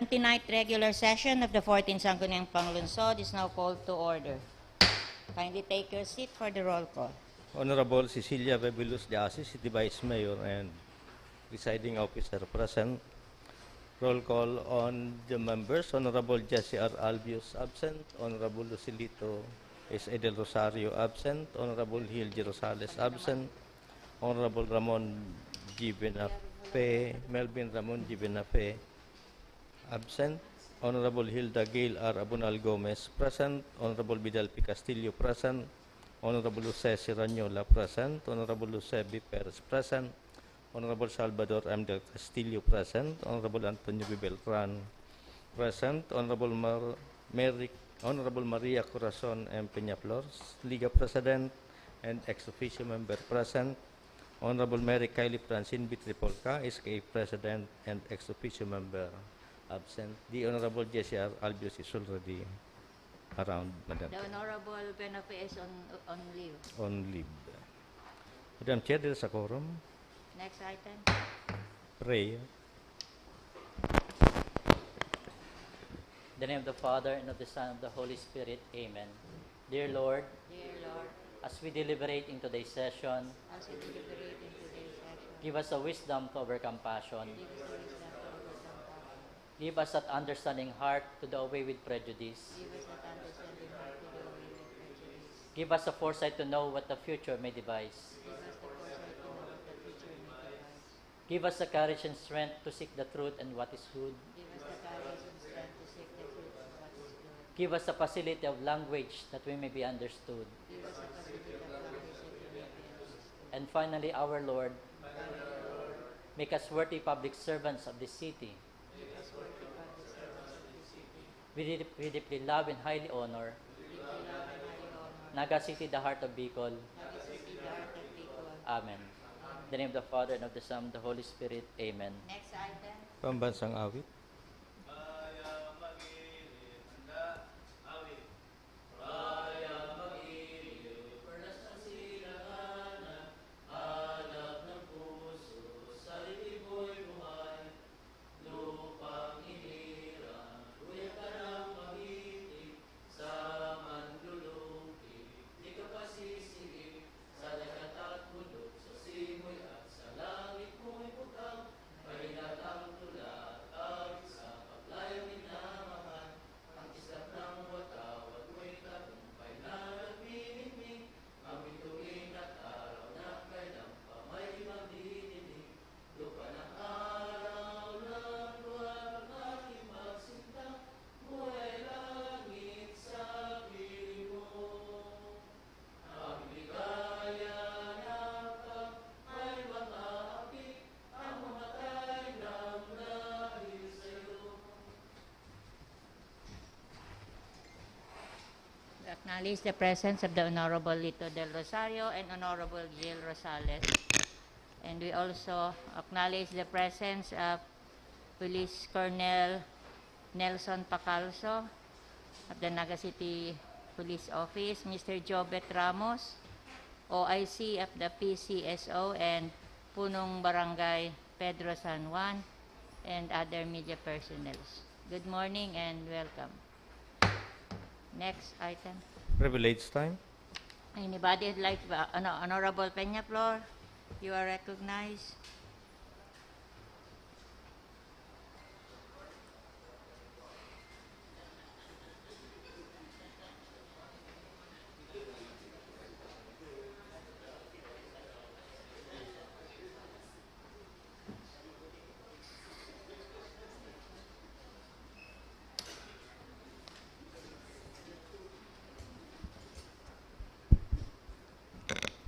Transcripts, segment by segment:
29th regular session of the 14th Sangguniang Panglungsod is now called to order. Kindly take your seat for the roll call. Honorable Cecilia Bebulus de Asis, City Vice Mayor and Presiding Officer present. Roll call on the members. Honorable Jesse R. Albius absent. Honorable Lucilito S. Edel Rosario absent. Honorable Gil G. Rosales absent. Honorable Ramon G. Benafe, Melvin Ramon G. Benafe absent. Honorable Hilda Gail R. Abunal Gomez present. Honorable Vidal P. Castillo present. Honorable Jose Siranola present. Honorable Jose B. Perez present. Honorable Salvador M. Del Castillo present. Honorable Antonio B. Beltran present. Honorable Maria Corazon M. Peñaflores, Liga President and ex-officio member present. Honorable Mary Kylie Francine B. Tripolca, SK President and ex-officio member absent. The Honorable Jesse R. Albius is already around, Madam. The Honorable Benafe is on leave. On leave. Madam Chair, there is a quorum. Next item. Pray. In the name of the Father, and of the Son, and of the Holy Spirit. Amen. Dear Lord, as we deliberate in today's session, give us a wisdom to overcome passion. Give us that understanding heart to do away with prejudice. Give us a foresight to know what the future may devise. Give us the courage and strength to seek the truth and what is good. Give us the facility of language that we may be understood. And finally, our Lord, make us worthy public servants of this city. We deeply love and highly honor Naga City, the heart of Bicol. Amen. In the name of the Father, and of the Son, and of the Holy Spirit. Amen. Next item. Pambansang awit. Acknowledge the presence of the Honorable Lito del Rosario and Honorable Gil Rosales. And we also acknowledge the presence of Police Colonel Nelson Pacalso of the Naga City Police Office, Mr. Jobet Ramos, OIC of the PCSO, and Punong Barangay Pedro San Juan, and other media personnel. Good morning and welcome. Next item. Privilege time. Anybody would like to, Honorable Peñaflor, you are recognized.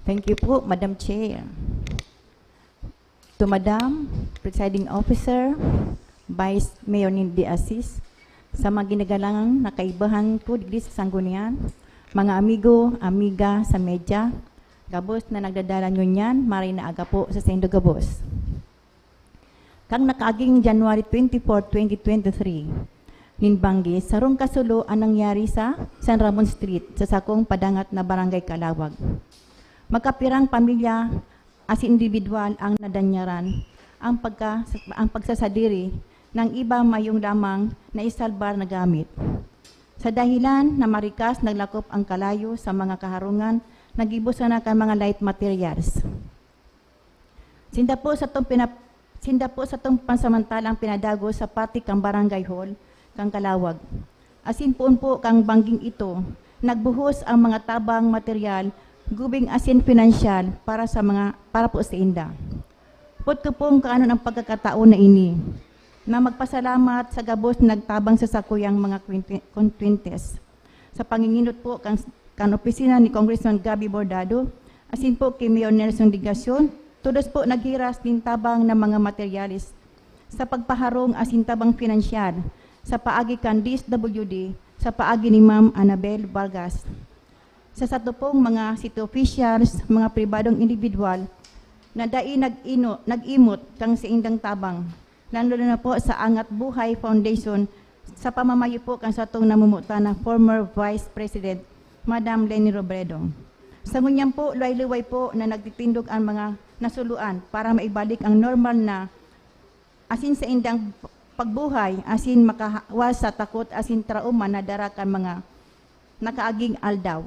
Thank you po, Madam Chair. To Madam, Presiding Officer, Vice Mayor Nindy Asis, sa mga ginagalangang nakaibahan ko digdi sa Sanggunian, mga amigo, amiga sa media, gabos na nagdadala nyo niyan, maray na aga po sa Sendo Gabos. Kang nakaaging January 24, 2023, Ninbanggi, sarong kasulo ang nangyari sa San Ramon Street sa sakong padangat na Barangay Kalawag. Magkapirang pamilya as individual ang nadanyaran ang pagsasadiri ng iba mayong lamang na isalbar na gamit. Sa dahilan na marikas naglakop ang kalayo sa mga kaharungan, nagibusan na kan mga light materials. Sinda po sa tong pansamantalang pinadago sa pati kang barangay hall, kang Kalawag. Asin po kang bangging ito, nagbuhos ang mga tabang material, gubing asin pinansyal para po sa inda. Put ko pong kaanon ang pagkakataon na ini, na magpasalamat sa gabos nagtabang sa sakuyang mga kontwentes. Sa panginginot po kan opisina ni Congressman Gabby Bordado, asin po kay Mayor Nelson Digasyon, todos po naghiras din tabang ng mga materialis sa pagpaharong asin tabang pinansyal sa paagi kan DSWD, sa paagi ni Ma'am Annabel Vargas. Sa sato pong mga city officials, mga pribadong individual, na dai nag-imot kang sa indang tabang, lalo na po sa Angat Buhay Foundation, sa pamamayo po kang sa itong namumuta na former Vice President, Madam Leni Robredo. Sa ngunyan po, luway-luway po na nagtitindog ang mga nasuluan para maibalik ang normal na asin sa indang pagbuhay, asin makawas sa takot, asin trauma na dara kan mga nakaaging aldaw.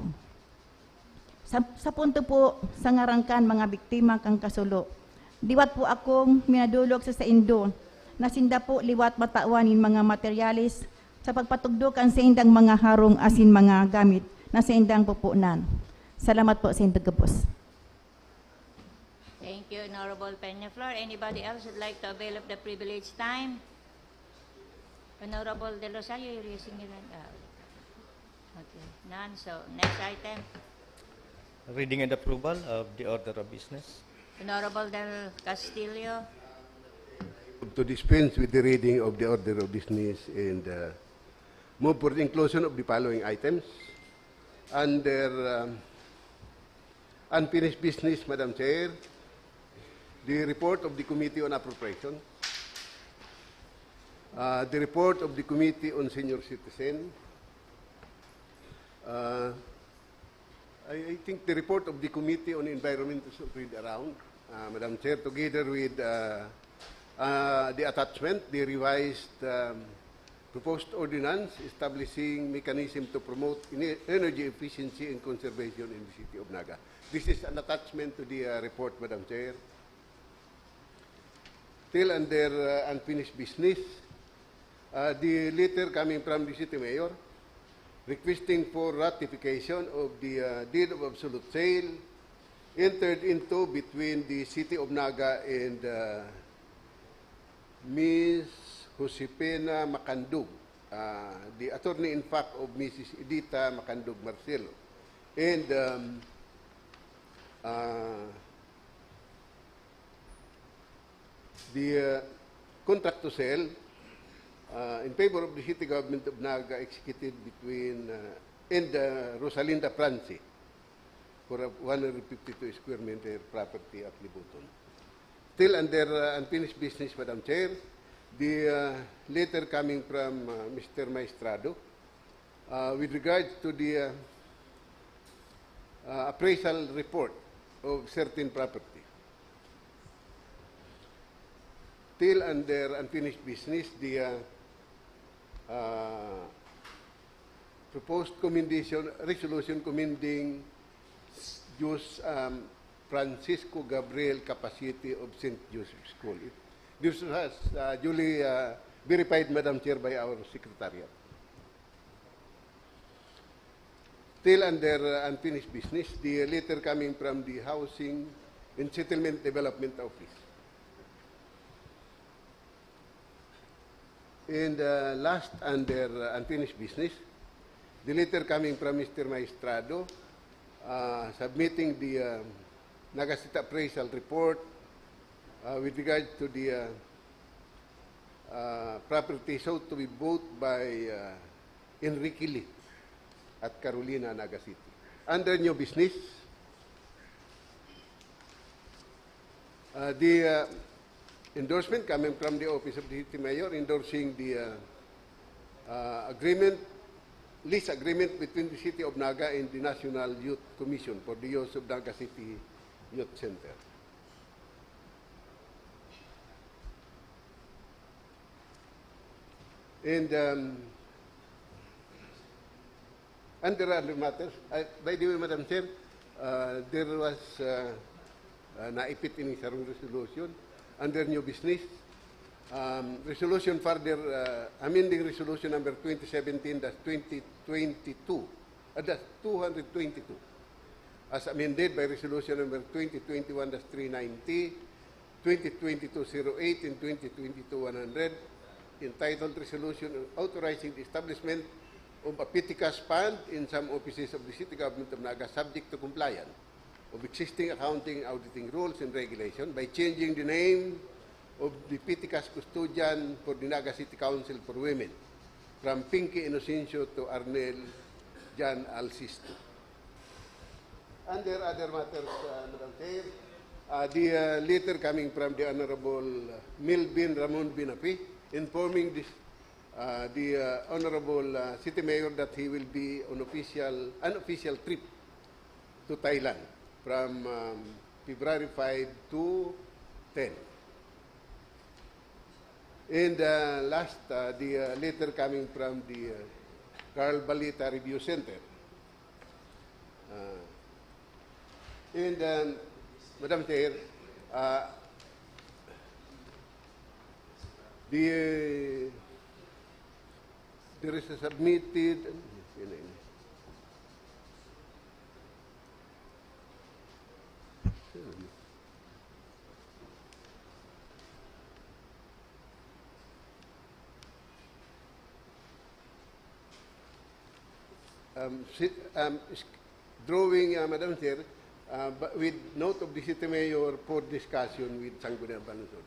Sa punto po, sa ngarangkan mga biktima kang kasulo, liwat po akong minadulog sa Indo, na sinda po liwat mataawanin mga materialis sa pagpatugdukan sa indang mga harong asin mga gamit na sa indang pupunan. Salamat po sa indang gabos. Thank you, Honorable Peñaflor. Anybody else would like to avail of the privileged time? Honorable Del Rosario, you're using your hand up. Okay, none. So, next item. Reading and approval of the order of business. Honorable Del Castillo. To dispense with the reading of the order of business and move for the inclusion of the following items. Under unfinished business, Madam Chair, the report of the Committee on Appropriation, the report of the Committee on Senior Citizen, I think the report of the Committee on Environment is read around, Madam Chair, together with the attachment, the revised proposed ordinance establishing mechanism to promote energy efficiency and conservation in the city of Naga. This is an attachment to the report, Madam Chair. Still under unfinished business, the letter coming from the City Mayor requesting for ratification of the deed of absolute sale entered into between the City of Naga and Ms. Josepina Macandug, the attorney in fact of Mrs. Edita Macandug Marcelo, and the contract to sell in favor of the city government of Naga executed between and Rosalinda Franci for a 152 square meter property at Libuton. Still under unfinished business, Madam Chair, the letter coming from Mr. Maestrado with regards to the appraisal report of certain property. Still under unfinished business, the proposed resolution commending Jose Francisco Gabriel Capacity of St. Joseph School. This was duly verified, Madam Chair, by our Secretariat. Still under unfinished business, the letter coming from the Housing and Settlement Development Office. And last, under unfinished business, the letter coming from Mr. Maestrado submitting the Nagasita appraisal report with regard to the property sought to be bought by Enrique Lee at Carolina, Naga City. Under new business, the endorsement coming from the Office of the City Mayor endorsing the lease agreement between the City of Naga and the National Youth Commission for the use of Naga City Youth Center. And under other matters, by the way, Madam Chair, there was naipit ini sarong resolution under new business. Resolution further, amending resolution number 2017-2022, that's 222, as amended by resolution number 2021-390, 2022-08, and 2022-100, entitled Resolution Authorizing the Establishment of a PTCAS Fund in some offices of the City Government of Naga, subject to compliance of existing accounting auditing rules and regulation by changing the name of the PTCAS custodian for the Naga City Council for Women from Pinky Inocencio to Arnel Jan Alcisto. Under other matters, Madam Chair, the letter coming from the Honorable Milbin Ramon Binapi informing this, the Honorable City Mayor that he will be on unofficial trip to Thailand from February 5 to 10. And last, the letter coming from the Carl Balita Review Center. And Madam Chair, there is a submitted, drawing, Madam Chair, but with note of the City Mayor for discussion with Sangguniang Bansod.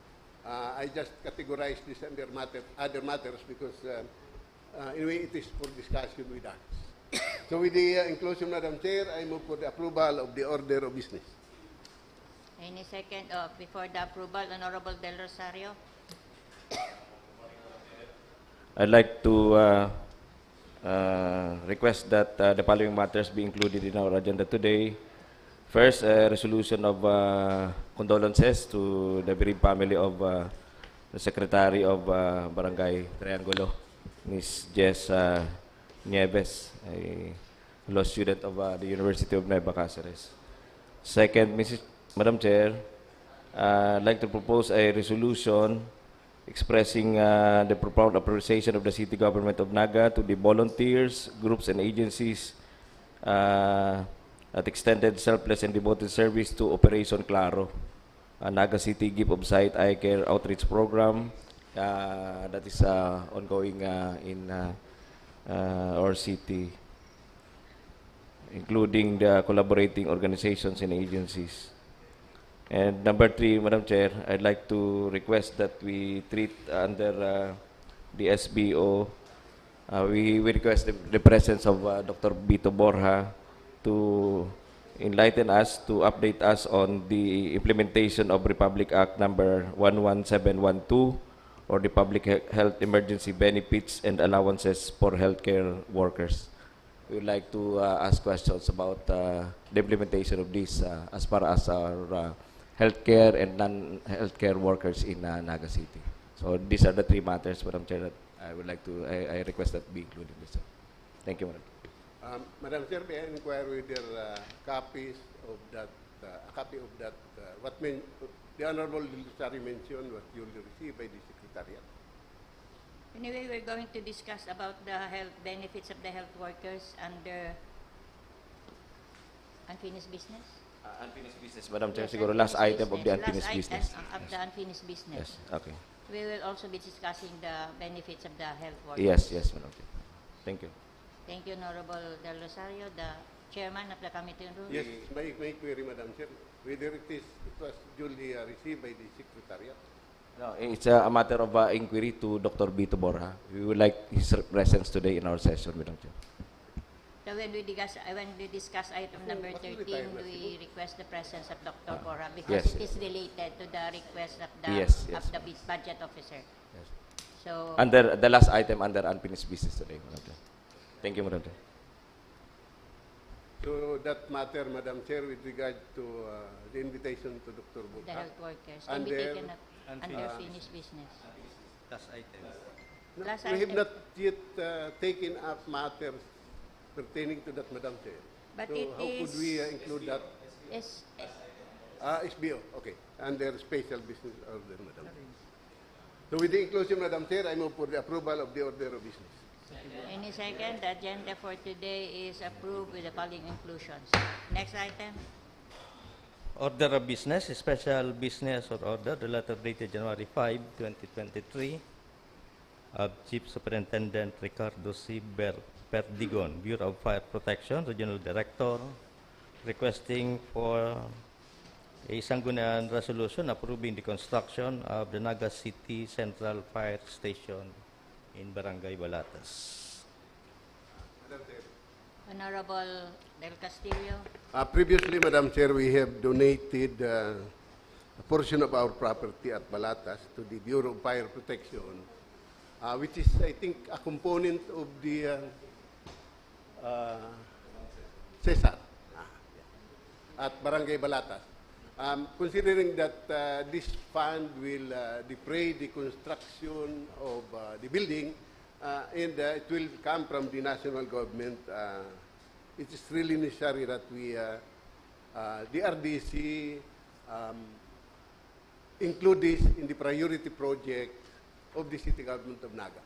I just categorize this under other matters because anyway it is for discussion with us. So with the inclusion, Madam Chair, I move for the approval of the order of business. Any second? Before the approval, Honorable Del Rosario. I'd like to request that the following matters be included in our agenda today. First, a resolution of condolences to the bereaved family of the Secretary of Barangay Triangulo, Ms. Jess Nieves, a law student of the University of Nueva Cáceres. Second, Madam Chair, I'd like to propose a resolution expressing the profound appreciation of the City Government of Naga to the volunteers, groups, and agencies that extended selfless and devoted service to Operation Claro, a Naga City Gift of Sight Eye Care Outreach Program that is ongoing in our city, including the collaborating organizations and agencies. And number 3, Madam Chair, I'd like to request that we treat under the SBO, we request the presence of Dr. Bito Borja to enlighten us, to update us on the implementation of Republic Act number 11712, or the Public Health Emergency Benefits and Allowances for Healthcare Workers. We would like to ask questions about the implementation of this as far as our healthcare and non-healthcare workers in Naga City. So these are the 3 matters, Madam Chair, that I would like to, I request that be included in this. Thank you, Madam. Madam Chair, may I inquire whether copies of that, a copy of that, the Honorable Secretary mentioned was duly received by the Secretariat? Anyway, we're going to discuss about the health benefits of the health workers under unfinished business. Unfinished business, Madam Chair. Yes, Siguro last unfinished item of the unfinished Last business. item of the unfinished business. Yes, okay. We will also be discussing the benefits of the health workers. Yes, Madam Chair. Thank you. Thank you, Honorable Del Rosario, the Chairman of the Committee on Rules. Yes, my query, Madam Chair, whether it was duly received by the Secretariat? No, it's a matter of inquiry to Dr. Bito Borja. We would like his presence today in our session, Madam Chair. So when we discuss item number 13, we request the presence of Dr. Borja because yes. it is related to the request of the, Yes. of the budget officer. Yes. So Under the last item under unfinished business today, Madam Chair. Thank you, Madam Chair. So that matter, Madam Chair, with regard to the invitation to Dr. the Borja, health workers can be Under taken up under unfinished finished business. Last item. No, Last we have item. not yet taken up matters pertaining to that, Madam Chair. But So it how could we include that? is SBO, okay, under special business order, Madam. So with the inclusion, Madam Chair, I move for the approval of the order of business. any second. The agenda for today is approved with the following inclusions. Next item. Order of business, special business or order, the letter dated January 5, 2023, of Chief Superintendent Ricardo C. Perdigon, Bureau of Fire Protection, Regional Director, requesting for a Sangguniang resolution approving the construction of the Naga City Central Fire Station in Barangay Balatas. Honorable Del Castillo. Previously, Madam Chair, we have donated a portion of our property at Balatas to the Bureau of Fire Protection, which is, I think, a component of the CESAR at Barangay Balatas. Considering that this fund will defray the construction of the building and it will come from the national government, it is really necessary that we, the RDC, include this in the priority project of the City Government of Naga.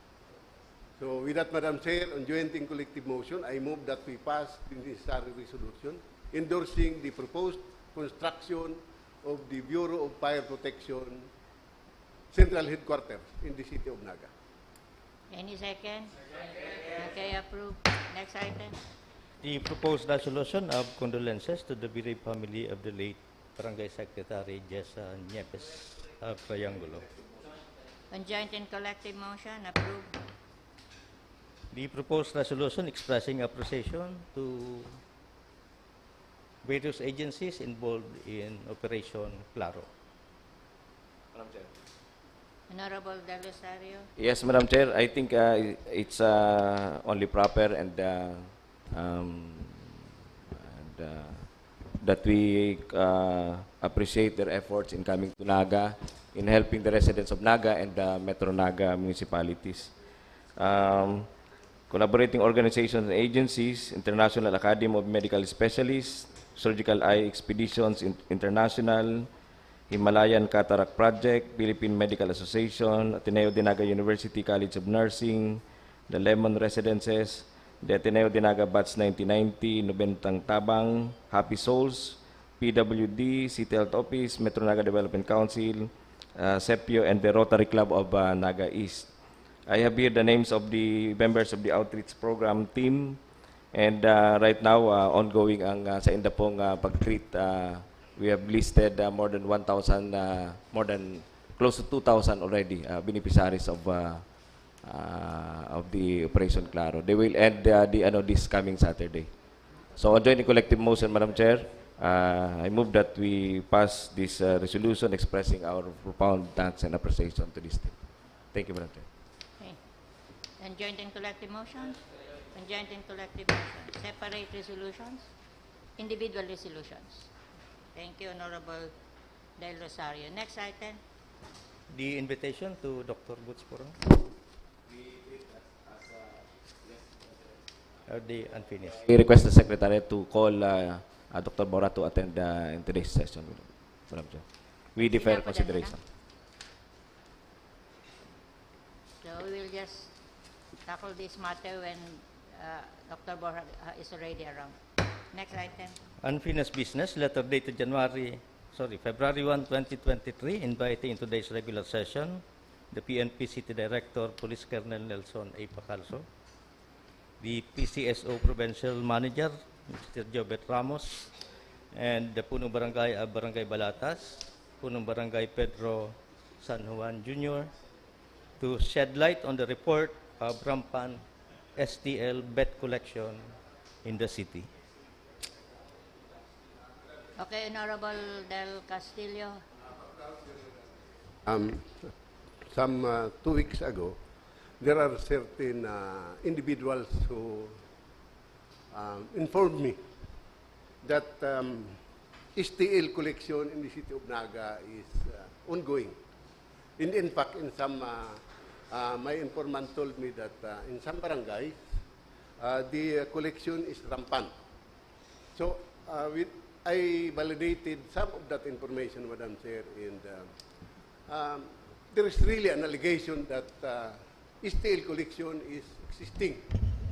So with that, Madam Chair, on joint and collective motion, I move that we pass the necessary resolution endorsing the proposed construction of the Bureau of Fire Protection central headquarters in the city of Naga. Any second? Okay, approved. Next item. The proposed resolution of condolences to the bereaved family of the late Barangay Secretary Jessa Niepes of Triangulo. On joint and collective motion, approved. The proposed resolution expressing appreciation to various agencies involved in Operation Claro. Madam Chair. Honorable Del Rosario. Yes, Madam Chair. I think it's only proper and that we appreciate their efforts in coming to Naga, in helping the residents of Naga and the Metro Naga municipalities. Collaborating organizations and agencies, International Academy of Medical Specialists, Surgical Eye Expeditions International, Himalayan Cataract Project, Philippine Medical Association, Ateneo de Naga University College of Nursing, the Lemon Residences, the Ateneo de Naga Batch 1990, Nobentang Tabang, Happy Souls, PWD, City Health Office, Metro Naga Development Council, CEPIO, and the Rotary Club of Naga East. I have here the names of the members of the outreach program team, and right now, ongoing ang sa inda pong pag-treat. We have listed more than 1,000, more than close to 2,000 already beneficiaries of the Operation Claro. They will end this coming Saturday. So on joint and collective motion, Madam Chair, I move that we pass this resolution expressing our profound thanks and appreciation to this team. Thank you, Madam Chair. Okay. On joint and collective motion? On joint and collective motion. Separate resolutions? Individual resolutions? Thank you, Honorable Del Rosario. Next item. The invitation to Dr. Butch Porong. Are they unfinished? We request the Secretary to call Dr. Bora to attend in today's session, Madam Chair. We defer Sinapo consideration. So we will just tackle this matter when Dr. Borja is already around. Next item. Unfinished business, letter dated February 1, 2023, inviting in today's regular session the PNP City Director, Police Colonel Nelson A. Pacalso, the PCSO Provincial Manager, Mr. Jobet Ramos, and the Punong Barangay of Barangay Balatas, Punong Barangay Pedro San Juan Jr., to shed light on the report of rampant STL bet collection in the city. Okay, Honorable Del Castillo. Some 2 weeks ago, there are certain individuals who informed me that STL collection in the city of Naga is ongoing. In fact, in some my informant told me that in some barangays, the collection is rampant. So I validated some of that information, Madam Chair, and there is really an allegation that STL collection is existing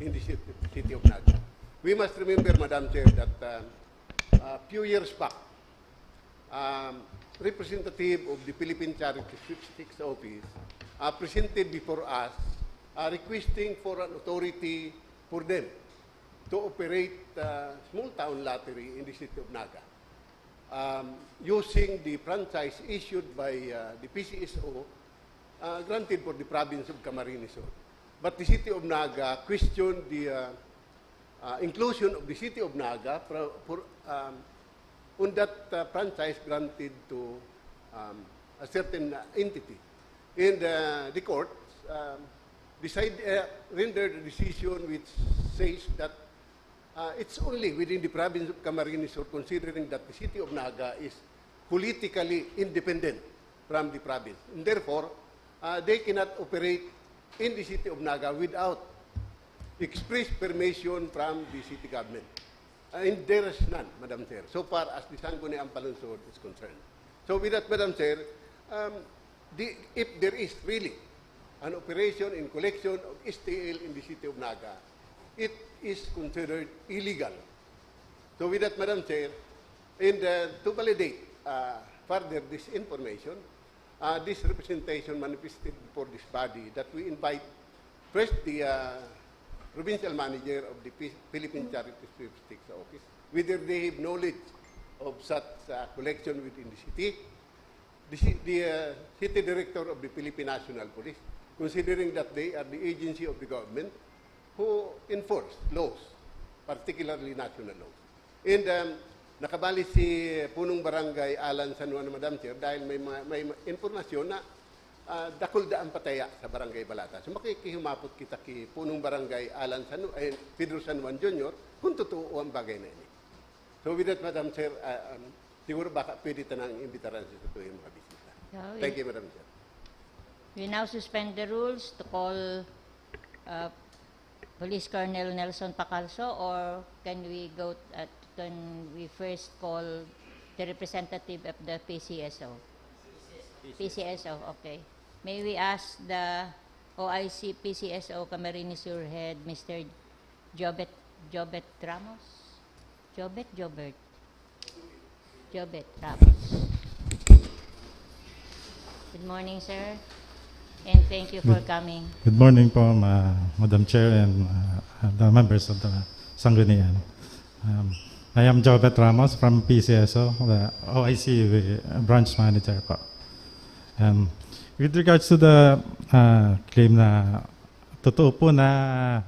in the city of Naga. We must remember, Madam Chair, that a few years back, representative of the Philippine Charity Sweepstakes Office presented before us requesting for an authority for them to operate small town lottery in the city of Naga using the franchise issued by the PCSO granted for the province of Camarines Sur. But the city of Naga questioned the inclusion of the city of Naga on that franchise granted to a certain entity. And the court rendered a decision which says that it's only within the province of Camarines Sur, considering that the city of Naga is politically independent from the province. And therefore, they cannot operate in the city of Naga without express permission from the city government. And there is none, Madam Chair, so far as the Sangguniang Palunsod is concerned. So with that, Madam Chair, if there is really an operation in collection of STL in the city of Naga, it is considered illegal. So with that, Madam Chair, and to validate further this information, this representation manifested before this body that we invite first the provincial manager of the Philippine Charity Sweepstakes Office, whether they have knowledge of such collection within the city, the city director of the Philippine National Police, considering that they are the agency of the government who enforce laws, particularly national laws. And nakabali si punong barangay Alan San Juan, Madam Chair, dahil may informasyon na dakol daan pataya sa barangay Balata. So makikihumapot kita ki punong barangay Alan San Juan, Pedro San Juan Jr. kung totoo ang bagay na ini. So with that, Madam Chair, siguro baka pwede tanang imbitaran sa totoo yung mga bisita. Thank you, Madam Chair. We now suspend the rules to call Police Colonel Nelson Pacalso, or can we first call the representative of the PCSO? PCSO, okay. May we ask the OIC PCSO Camarines Sur head, Mr. Jobet Ramos? Jobet Ramos. Good morning, sir. And thank you for coming. Good morning po, Madam Chair and the members of the Sangguniang. I am Jobet Ramos from PCSO, the OIC branch manager po. With regards to the claim na totoo po na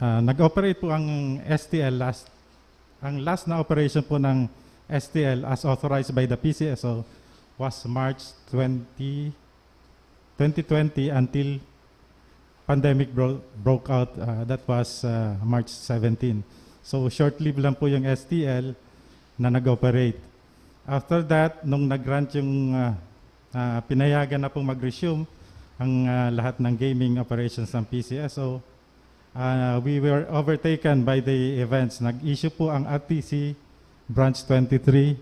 nag-operate po ang STL ang last na operation po ng STL as authorized by the PCSO was March 2020 until pandemic broke out. That was March 17. So short-lived lang po yung STL na nag-operate. After that, nung nag-grant yung pinayagan na pong mag-resume ang lahat ng gaming operations ng PCSO, we were overtaken by the events. Nag-issue po ang RTC Branch 23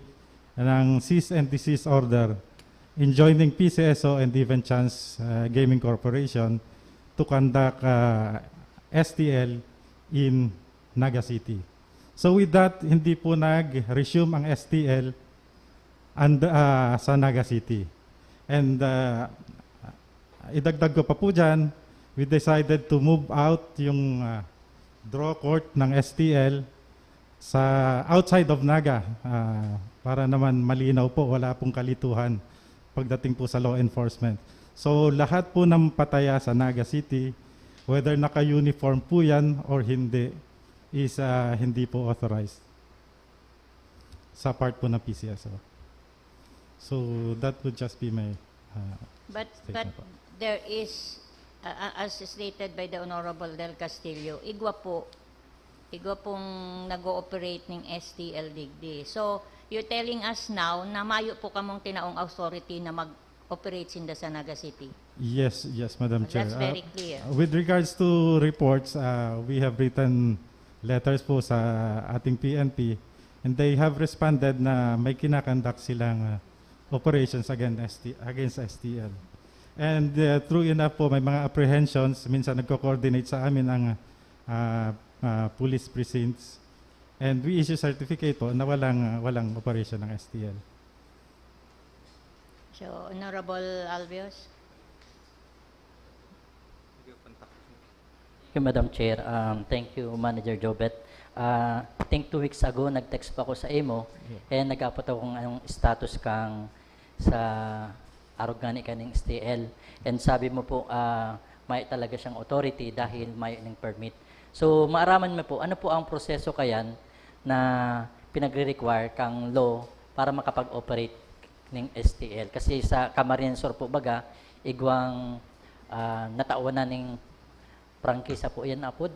ng cease and desist order enjoining PCSO and Even Chance Gaming Corporation to conduct STL in Naga City. So with that, hindi po nag-resume ang STL sa Naga City. And idagdag ko pa po dyan, we decided to move out yung draw court ng STL sa outside of Naga para naman malinaw po, wala pong kalituhan pagdating po sa law enforcement. So lahat po ng pataya sa Naga City, whether naka-uniform po yan or hindi, is hindi po authorized sa part po ng PCSO. So that would just be my But there is, as stated by the Honorable Del Castillo, igwa pong nag-ooperate ng STL digdi. So you're telling us now na mayo po kamong tinaong authority na operates in the Sanaga City. Yes, Madam Chair. That's very clear. With regards to reports, we have written letters po sa ating PNP and they have responded na may kinakandak silang operations against STL. And true enough po, may mga apprehensions, minsan nagko-coordinate sa amin ang police precincts and we issue certificate po na walang operation ng STL. So, Honorable Albios? Thank you, Madam Chair. Thank you, Manager Jobet. I think 2 weeks ago, nag-text pa ako sa imo, and nag-apat ako kung anong status kang sa arogani kaning STL. And sabi mo po, may talaga siyang authority dahil may ng permit. So, maaraman mo po, ano po ang proseso kayan na pinagre-require kang law para makapag-operate ng STL? Kasi sa Camarines Sur po baga, igwang natawanan ng prangkisa po yan apod?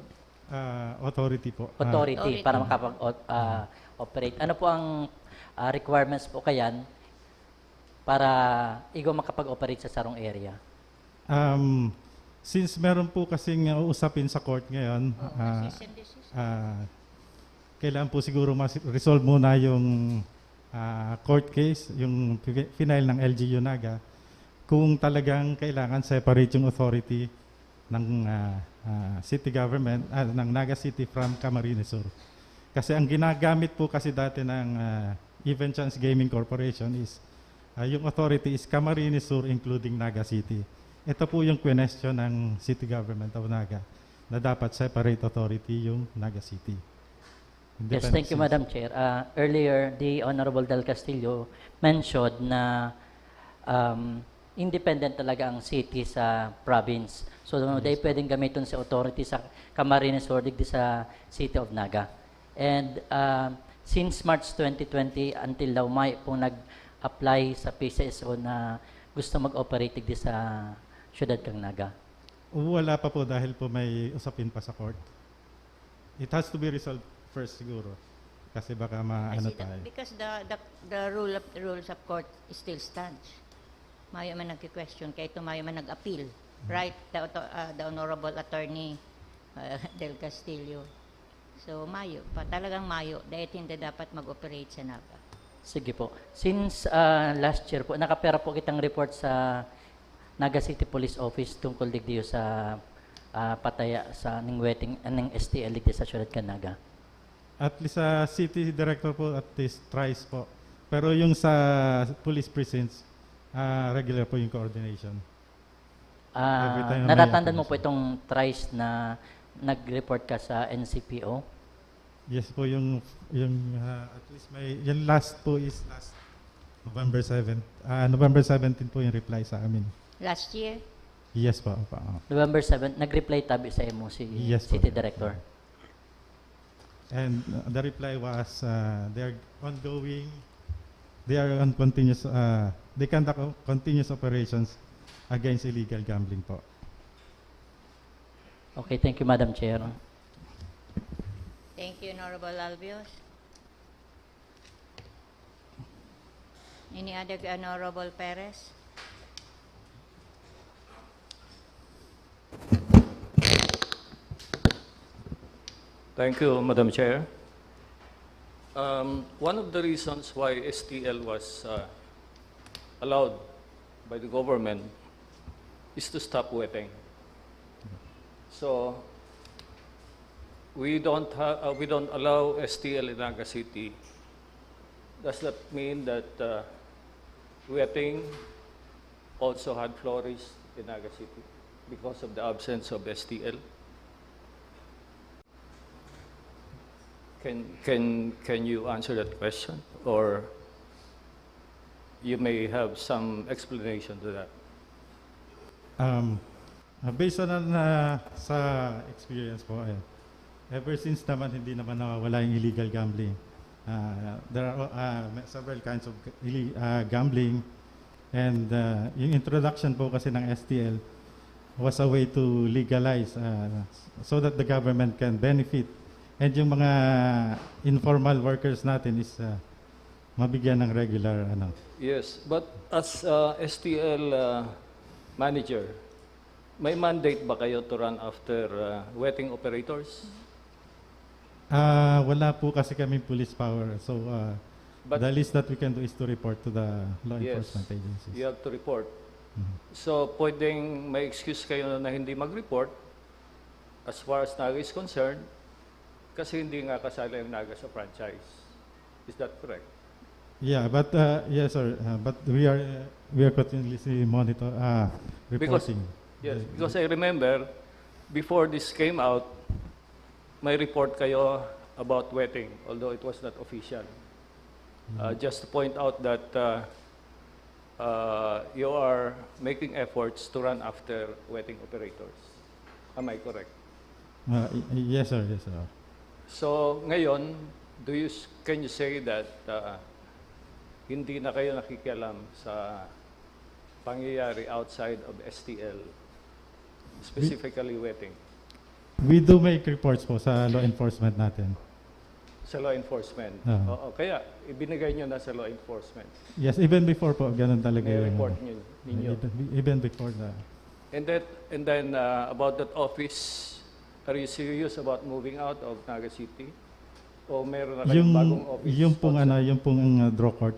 Authority po. Authority para makapag-operate. Ano po ang requirements po kayan para igwang makapag-operate sa sarong area? Since meron po kasing usapin sa court ngayon, Cease and desist. kailangan po siguro resolve muna yung court case, yung final ng LGU Naga, kung talagang kailangan separate yung authority ng city government, ng Naga City from Camarines Sur. Kasi ang ginagamit po kasi dati ng Even Chance Gaming Corporation is, yung authority is Camarines Sur including Naga City. Ito po yung question ng city government of Naga, na dapat separate authority yung Naga City. Yes, thank you, Madam Chair. Earlier, the Honorable Del Castillo mentioned na independent talaga ang city sa province. So, they pwedeng gamitin sa authority sa Camarines Sur, digdi sa City of Naga. And since March 2020 until now, may pong nag-apply sa PCSO na gusto mag-operate digdi sa syudad kang Naga. Wala pa po dahil po may usapin pa sa court. It has to be resolved first siguro. Kasi baka I maano see that tayo. because the rules of court still stands. Mayo man nagki-question kay tumayo man nag-appeal. Right? The Honorable Attorney Del Castillo. So, mayo pa. Talagang mayo. Dahil hindi dapat mag-operate sa Naga. Sige po. Since last year po, nakapera po kitang report sa Naga City Police Office tungkol digdiyo sa pataya sa ning wedding ng STL digdi sa syudad kan Naga. At least sa city director po at least thrice po. Pero yung sa police precincts, regular po yung coordination. Every time na may Natatandaan mo po activation. itong thrice na nag-report ka sa NCPO? Yes po, yung at least may, yung last po is last November 7. November 17 po yung reply sa amin. Last year, Yes po. November 7, nag-reply tabi sa mo si Yes po. City Director. And the reply was they are ongoing, they are on continuous, they conduct continuous operations against illegal gambling po. Okay, thank you, Madam Chair. thank you, Honorable Albios. Any other Honorable Perez? Thank you, Madam Chair. One of the reasons why STL was allowed by the government is to stop wetting. So we don't allow STL in Naga City. Does that mean that wetting also had flourished in Naga City because of the absence of STL? Can you answer that question, or you may have some explanation to that? Based on sa experience po, ever since naman hindi naman nawawala yung illegal gambling. There are several kinds of gambling, and yung introduction po kasi ng STL was a way to legalize so that the government can benefit. And yung mga informal workers natin is mabigyan ng regular ano. Yes, but as STL manager, may mandate ba kayo to run after wetting operators? Wala po kasi kami police power. So But- the least that we can do is to report to the law Yes, enforcement agencies. you have to report. So, pwedeng may excuse kayo na hindi mag-report as far as Naga is concerned kasi hindi nga kasali yung Naga sa franchise. Is that correct? Yeah, but yes, sir. But we are continuously reporting. Yes, because I remember before this came out, may report kayo about wetting, although it was not official. Just to point out that you are making efforts to run after wetting operators. Am I correct? Yes, sir. Yes, sir. So ngayon, can you say that hindi na kayo nakikialam sa pangyayari outside of STL, specifically wetting, We do make reports po sa law enforcement natin. sa law enforcement? Oo, kaya ibinigay nyo na sa law enforcement. Yes, even before po, ganun talaga May yung, report ninyo. Even before the... And then about that office, are you serious about moving out of Naga City? O meron na kayong bagong office? Yung pong draw court,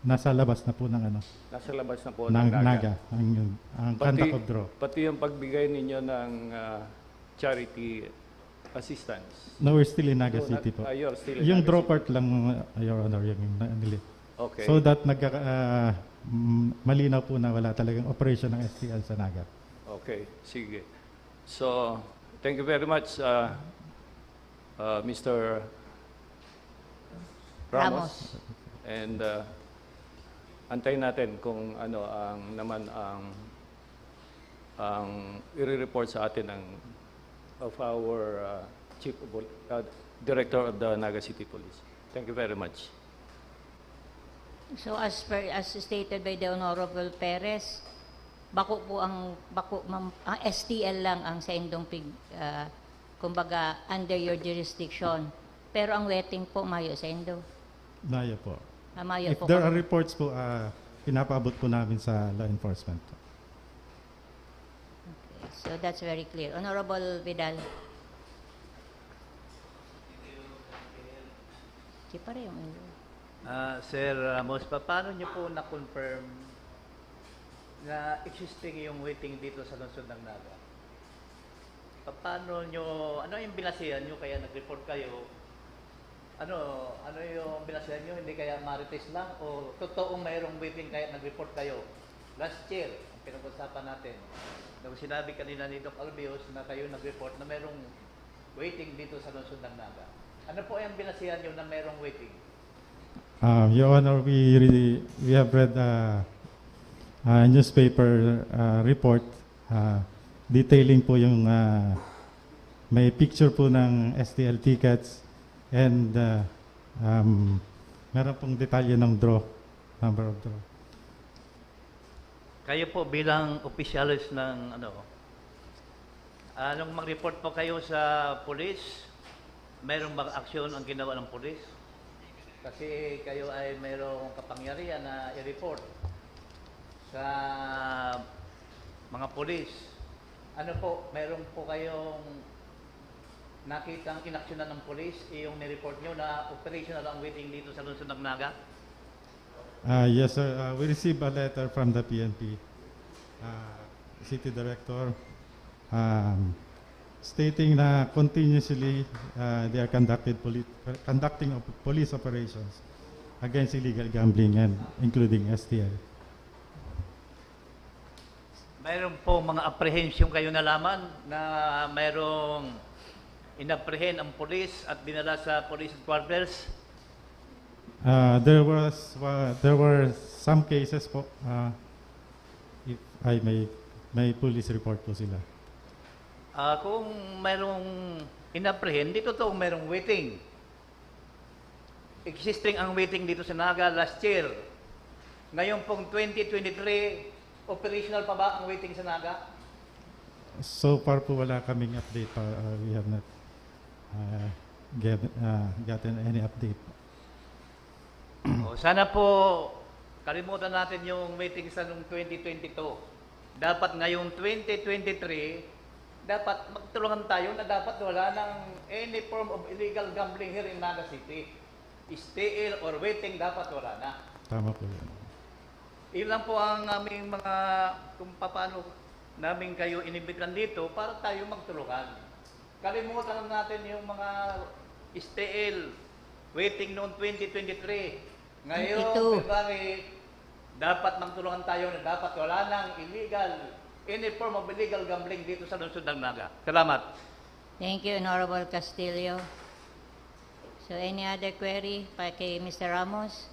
nasa labas na po ng Nasa labas na po ng ng Naga. Naga, ang conduct of draw. Pati yung pagbigay ninyo ng charity assistance. No, we're still in Naga So, City po. you're still in Yung Naga draw City. court lang, Your Honor, yung nili. Okay. So that malinaw po na wala talagang operation ng STL sa Naga. Okay, sige. So, thank you very much, Mr. Ramos. And antayin natin kung ano ang i-report sa atin of our Director of the Naga City Police. Thank you very much. So as stated by the Honorable Perez, ang STL lang ang sa indong kumbaga under your jurisdiction. Pero ang wetting po mayo sa indo. Naya po. Mayo If po. there are reports po, pinapaabot po namin sa law enforcement. Okay, so that's very clear. Honorable Vidal. Di pa rin yung indo. Sir Ramos, paano niyo po na-confirm na existing yung waiting dito sa lungsod ng Naga? Paano nyo, ano yung binasihan nyo kaya nag-report kayo? Ano yung binasihan nyo? Hindi kaya marites lang? O totoong mayroong waiting kaya nag-report kayo? Last year, ang pinag-usapan natin, nung sinabi kanina ni Doc Albios na kayo nag-report na mayroong waiting dito sa lungsod ng Naga. Ano po yung binasihan nyo na mayroong waiting? Your Honor, we have read a newspaper report detailing po yung may picture po ng STL tickets and meron pong detalye ng number of draw. Kayo po bilang opisyalis ng nung mag-report po kayo sa police, mayroong bang aksyon ang ginawa ng police? Kasi kayo ay mayroong kapangyarihan na i-report sa mga police. Ano po, mayroon po kayong nakitang inaksyonan ng police, yung ni-report nyo na operational ang waiting dito sa lungsod ng Naga? Yes, sir. We received a letter from the PNP City Director stating na continuously they are conducting police operations against illegal gambling and including STL. Mayroon po mga apprehension kayo nalaman na mayroong inapprehend ang police at dinala sa police headquarters? There were some cases po, if I may police report po sila. Kung mayroong inapprehend, di totoo mayroong waiting. Existing ang waiting dito sa Naga last year. Ngayon pong 2023, operational pa ba ang waiting sa Naga? So far po wala kaming update pa. We have not gotten any update. Sana po kalimutan natin yung meeting sa noong 2022. Dapat ngayong 2023, dapat magtulungan tayo na dapat wala ng any form of illegal gambling here in Naga City. STL or waiting dapat wala na. Tama po yan. Ilan po ang aming mga kung paano namin kayo inibigyan dito para tayo magtulungan. Kalimutan natin yung mga STL waiting noong 2023. Ngayon, February, dapat magtulungan tayo na dapat wala nang illegal, any form of illegal gambling dito sa lungsod ng Naga. Salamat. Thank you, Honorable Castillo. So any other query pa kay Mr. Ramos?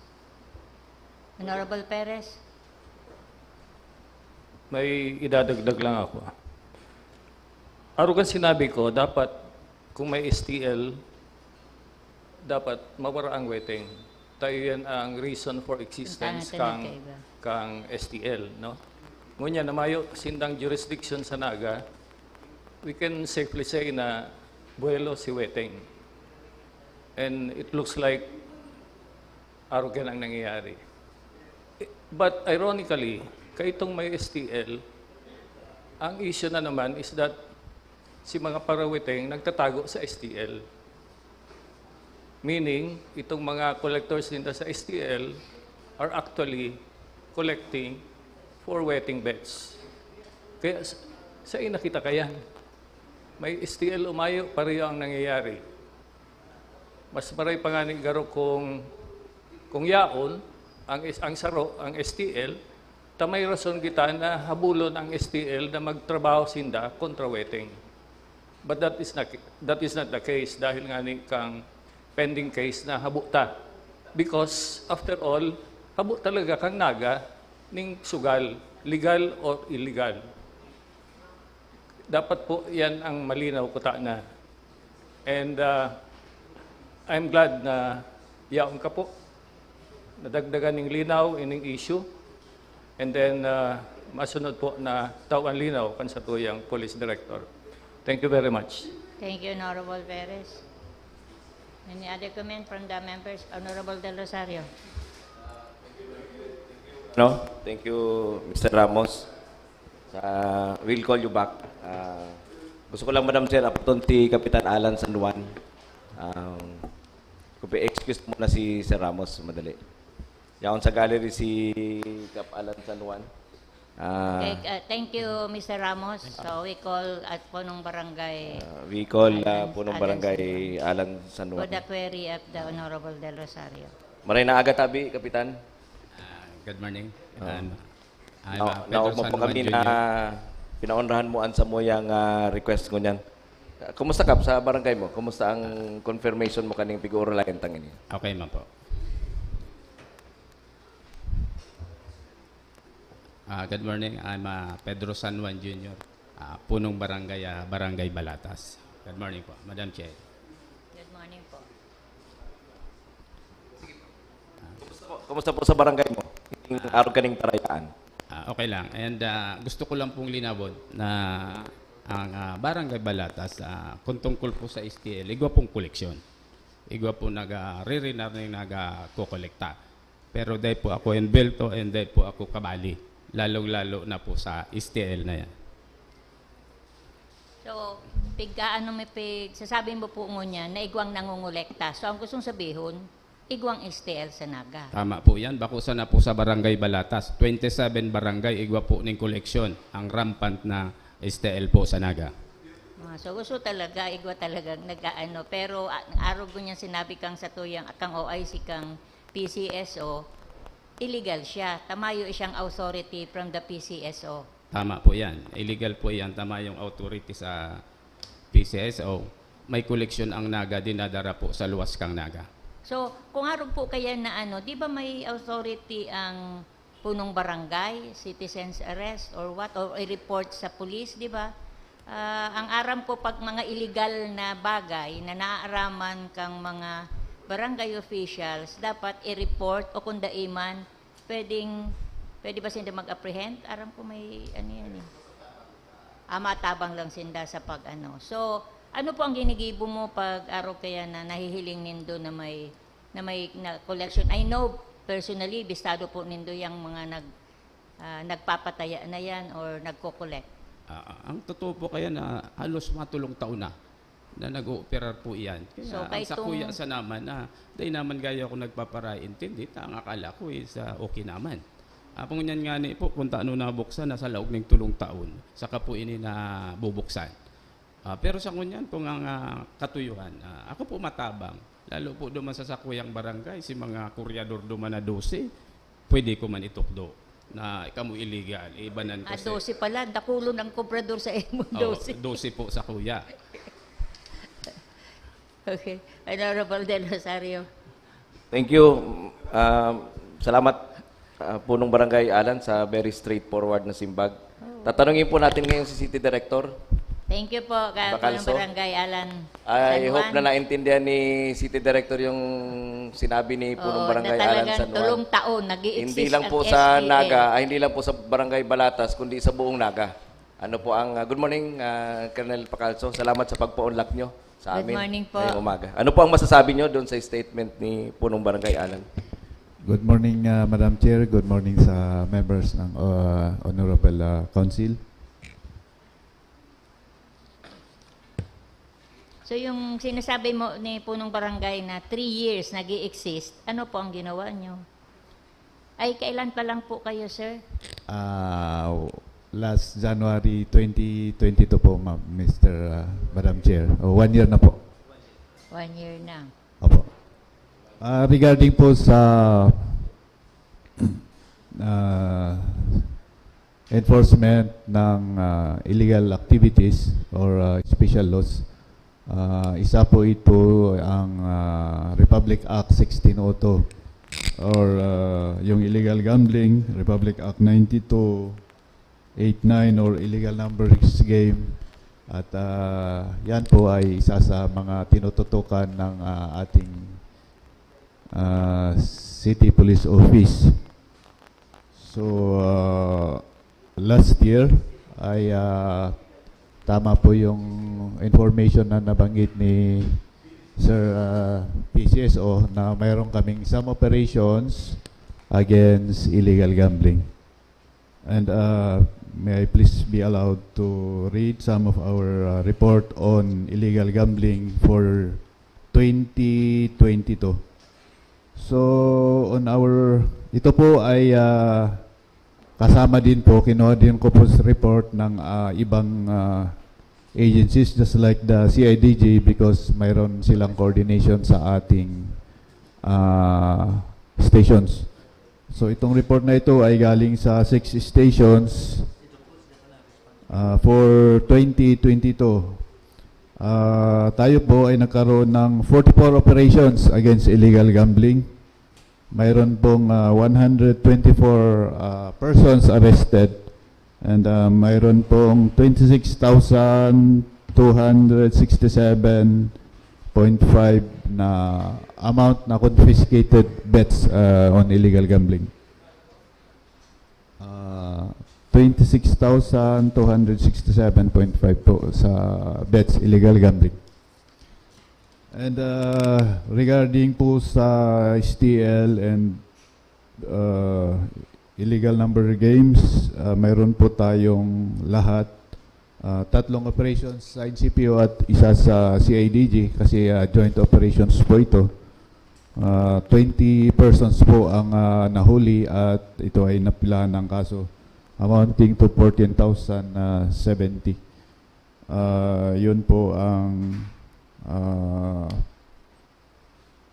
Honorable Perez? May idadagdag lang ako. Arugan sinabi ko, dapat kung may STL, dapat mawara ang waiting. Tayo yan ang reason for existence kang STL. No? Ngunya na mayo sindang jurisdiction sa Naga, we can safely say na buwelo si waiting. And it looks like arugan ang nangyayari. But ironically, kaitong may STL, ang issue na naman is that si mga parawiting nagtatago sa STL. Meaning, itong mga collectors nila sa STL are actually collecting for wetting bets. Kaya sa nakita kaya, may STL umayo, pareho ang nangyayari. Mas maray pa nga ni Garo kung yaon, ang saro, ang STL, tamay rason kita na habulon ang STL na magtrabaho sinda kontra wetting. But that is not the case dahil nga ni kang pending case na habuta. Because after all, habu talaga kang Naga ning sugal, legal or illegal. Dapat po yan ang malinaw ko na. And I'm glad na yaon ka po. Nadagdagan ng linaw ining issue. And then masunod po na tawan linaw kan sa tuyang police director. Thank you very much. Thank you, Honorable Perez. Any other comment from the members? Honorable Del Rosario. No, thank you, Mr. Ramos. We'll call you back. Gusto ko lang, Madam Chair, aputon ti Kapitan Alan San Juan. Excuse muna si Sir Ramos, madali. Yaon sa gallery si Kap Alan San Juan. Okay, thank you, Mr. Ramos. So we call at Punong Barangay. We call Punong Barangay Alan San For Juan. the query of the Honorable Del Rosario. Maray na aga tabi, Kapitan. Good morning. I'm Naog mo po kami na pinaunrahan mo sa mo yung request ko niyan. Kumusta Kap sa barangay mo? Kumusta ang confirmation mo kaning pig-uralayan tangin? Okay man po. Good morning. I'm Pedro San Juan Jr., Punong Barangay, Barangay Balatas. Good morning po, Madam Chair. Good morning po. Kumusta po sa barangay mo? Araw kaning tarayaan. Okay lang. And gusto ko lang pong linawon na ang Barangay Balatas, kung tungkol po sa STL, igwa pong koleksyon. Igwa po nag-re-renar na nag-kukolekta. Pero dahil po ako enbelto and dahil po ako kabali. Lalong-lalo na po sa STL na yan. So, sasabihin mo po niya na igwang nangungulekta. So, ang gustong sabihin, igwang STL sa Naga. Tama po yan. Bakusan na po sa Barangay Balatas. 27 barangay, igwa po ng koleksyon. Ang rampant na STL po sa Naga. So, gusto talaga, igwa talagang nag-ano. Pero, ang araw ko niya sinabi kang sa tuyang, kang OIC, kang PCSO, illegal siya. Tamayo siyang authority from the PCSO. Tama po yan. Illegal po yan. Tama yung authority sa PCSO. May koleksyon ang Naga, dinadara po sa luwas kang Naga. So, kung araw po kaya na di ba may authority ang punong barangay, citizen's arrest or what, or i-report sa police, di ba? Ang aram ko pag mga illegal na bagay na naaaraman kang mga barangay officials, dapat i-report o kung daiman, pwede ba sinda mag-apprehend? Aram ko may yan eh. Matabang lang sinda sa pag-ano. So, ano po ang ginigibo mo pag araw kaya na nahihiling nindo na may na may na collection. I know personally, bistado po nindo yung mga nagpapataya na yan or nagko-collect. Ang totoo po kaya na halos matulong taon na nag-ooperar po iyan. Kaya So, ang sa kuya sa naman na dahil naman gaya ako nagpaparaintindi, ang akala ko is okay naman. Kung yan nga ni po, kung taano na buksan, nasa laog ng tulong taon, saka po ini na bubuksan. Pero sa kunyan, kung ang katuyuhan, ako po matabang, lalo po duman sa sakuyang barangay, si mga kuryador duman na 12, pwede ko man itukdo na ikaw illegal, ibanan ko 12 pala, dakulo ng kobrador sa emo, 12. 12 po sa kuya. Okay. Honorable Del Rosario. Thank you. Salamat Punong Barangay Alan sa very straightforward na simbag. Tatanungin po natin ngayon si City Director. Thank you po, Bacalso. Barangay Alan. I San hope Juan. na naintindihan ni City Director yung sinabi ni Punong Oo, Barangay na Alan talagang San Juan. tulong taon, nag-i-exist Hindi lang po ang sa STL. Naga, hindi lang po sa Barangay Balatas, kundi sa buong Naga. Ano po ang good morning, Colonel Bacalso. Salamat sa pagpa-unlock nyo sa Good amin morning po. ngayong umaga. Ano po ang masasabi nyo doon sa statement ni Punong Barangay Alan? Good morning, Madam Chair. Good morning sa members ng Honorable Council. So yung sinasabi mo ni Punong Barangay na 3 years nag-i-exist, ano po ang ginawa nyo? Ay, kailan pa lang po kayo, sir? Last January 2022 po, Madam Chair. 1 year na po. 1 year na. Opo. Regarding po sa enforcement ng illegal activities or special laws, isa po ito ang Republic Act 1602 or yung illegal gambling, Republic Act 9289 or illegal numbers game. At yan po ay isa sa mga tinututukan ng ating City Police Office. So, last year ay tama po yung information na nabanggit ni Sir PCSO na mayroon kaming some operations against illegal gambling. And may I please be allowed to read some of our report on illegal gambling for 2022. So, on ito po ay kasama din po, kinuha din ko po sa report ng ibang agencies just like the CIDG because mayroon silang coordination sa ating stations. So, itong report na ito ay galing sa 6 stations for 2022. Tayo po ay nagkaroon ng 44 operations against illegal gambling. Mayroon pong 124 persons arrested and mayroon pong 26,267.5 na amount na confiscated bets on illegal gambling. 26,267.5 po sa bets illegal gambling. And regarding po sa STL and illegal number games, mayroon po tayong lahat 3 operations sa NCPO at isa sa CIDG kasi joint operations po ito. 20 persons po ang nahuli at ito ay napilahan ng kaso amounting to 14,070. Yun po ang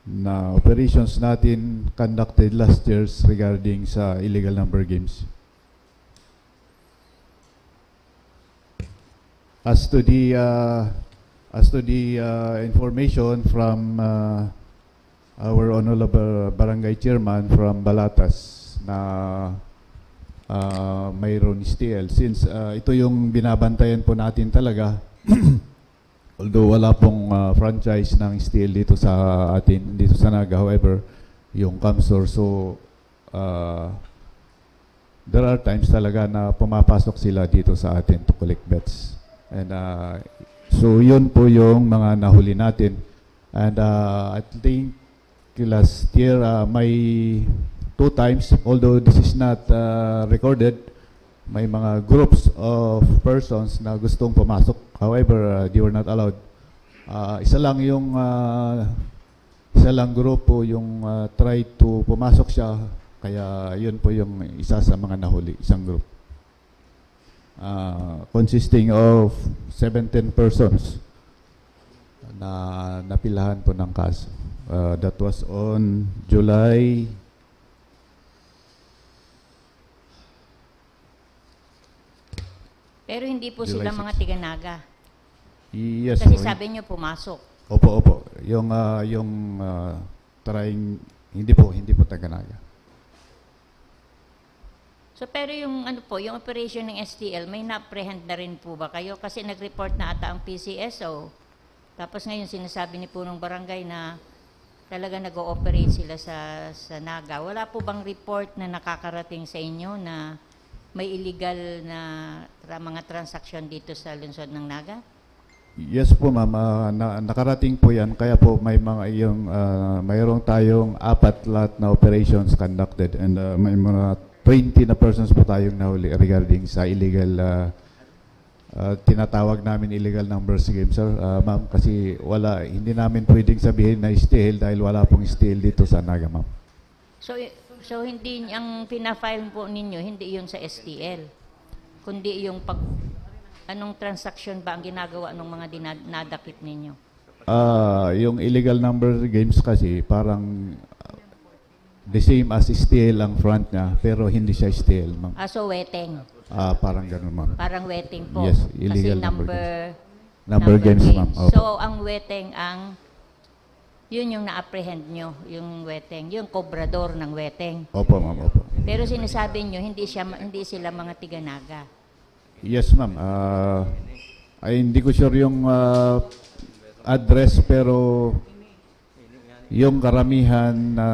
na operations natin conducted last years regarding sa illegal number games. As to the information from our honorable barangay chairman from Balatas na mayroon STL, since ito yung binabantayan po natin talaga. Although wala pong franchise ng STL dito sa atin, dito sa Naga, however, yung Camsor, so there are times talaga na pumapasok sila dito sa atin to collect bets. And so yun po yung mga nahuli natin. And I think last year, may 2 times, although this is not recorded, may mga groups of persons na gustong pumasok. However, they were not allowed. Isa lang grupo yung try to pumasok siya, kaya yun po yung isa sa mga nahuli, isang group. Consisting of 17 persons na napilahan po ng kaso. That was on July Pero hindi po July sila 6. mga tiga-naga. Yes. Kasi po. sabi niyo pumasok. Opo. Yung trying, hindi po taga-naga. So pero yung yung operation ng STL, may na-apprehend na rin po ba kayo? Kasi nag-report na ata ang PCSO. Tapos ngayon sinasabi ni punong barangay na talaga nag-ooperate sila sa Naga. Wala po bang report na nakakarating sa inyo na may illegal na mga transaksyon dito sa lungsod ng Naga? Yes po ma'am, nakarating po yan, kaya po may mayroong tayong 4 lot na operations conducted, and may mga 20 na persons po tayong nahuli regarding sa illegal, tinatawag namin illegal numbers game, sir. Ma'am, kasi hindi namin pwedeng sabihin na STL dahil wala pong STL dito sa Naga, ma'am. So hindi ang pina-file po ninyo, hindi yun sa STL, kundi yung anong transaction ba ang ginagawa ng mga nadakip ninyo? Yung illegal number games kasi parang the same as STL ang front niya, pero hindi siya STL, ma'am. So weteng. Parang ganun, ma'am. Parang weteng po. Yes, illegal kasi number games, ma'am. Opo. So ang weteng yun yung na-apprehend nyo, yung weteng, yung kobrador ng weteng. Opo, ma'am, opo. Pero sinasabi nyo, hindi sila mga tiga-naga. Yes, ma'am. Hindi ko sure yung address, pero yung karamihan na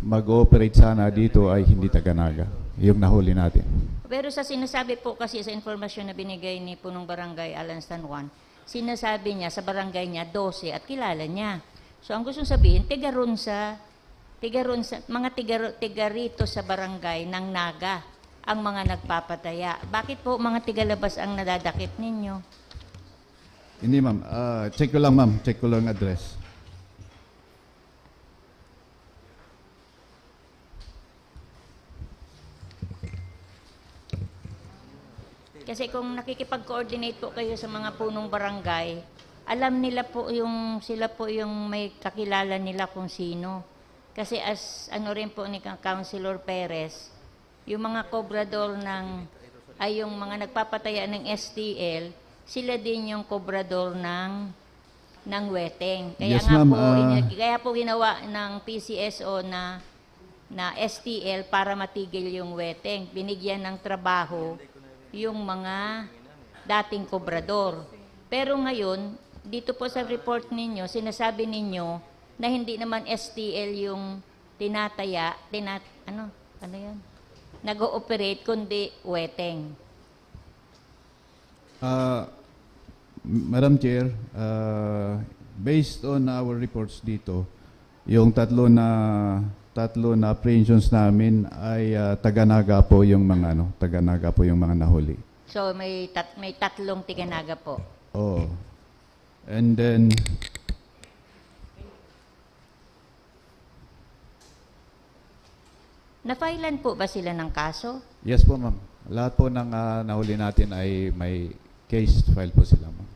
mag-ooperate sana dito ay hindi taga-naga, yung nahuli natin. Pero sa sinasabi po kasi sa informasyon na binigay ni punong barangay Alan San Juan, sinasabi niya sa barangay niya 12 at kilala niya. So ang gustong sabihin, tiga rito sa barangay ng Naga ang mga nagpapataya. Bakit po mga tigalabas ang nadadakip ninyo? Hindi, ma'am. Check ko lang, ma'am. Check ko lang address. Kasi kung nakikipag-coordinate po kayo sa mga punong barangay, alam nila po sila po yung may kakilala nila kung sino. Kasi rin po ni Councilor Perez, yung mga kobrador yung mga nagpapataya ng STL, sila din yung kobrador ng weteng. Kaya Yes, ma'am. Kaya po ginawa ng PCSO na STL para matigil yung weteng. Binigyan ng trabaho yung mga dating kobrador. Pero ngayon, dito po sa report ninyo, sinasabi ninyo na hindi naman STL yung tinataya, ano yan? Nag-ooperate, kundi weteng. Madam Chair, based on our reports dito, yung tatlo na apprehensions namin ay taga-naga po yung mga nahuli. So may tatlong tiga-naga po. Oh. And then Na-filean po ba sila ng kaso? yes po, ma'am. Lahat po ng nahuli natin ay may case file po sila, ma'am.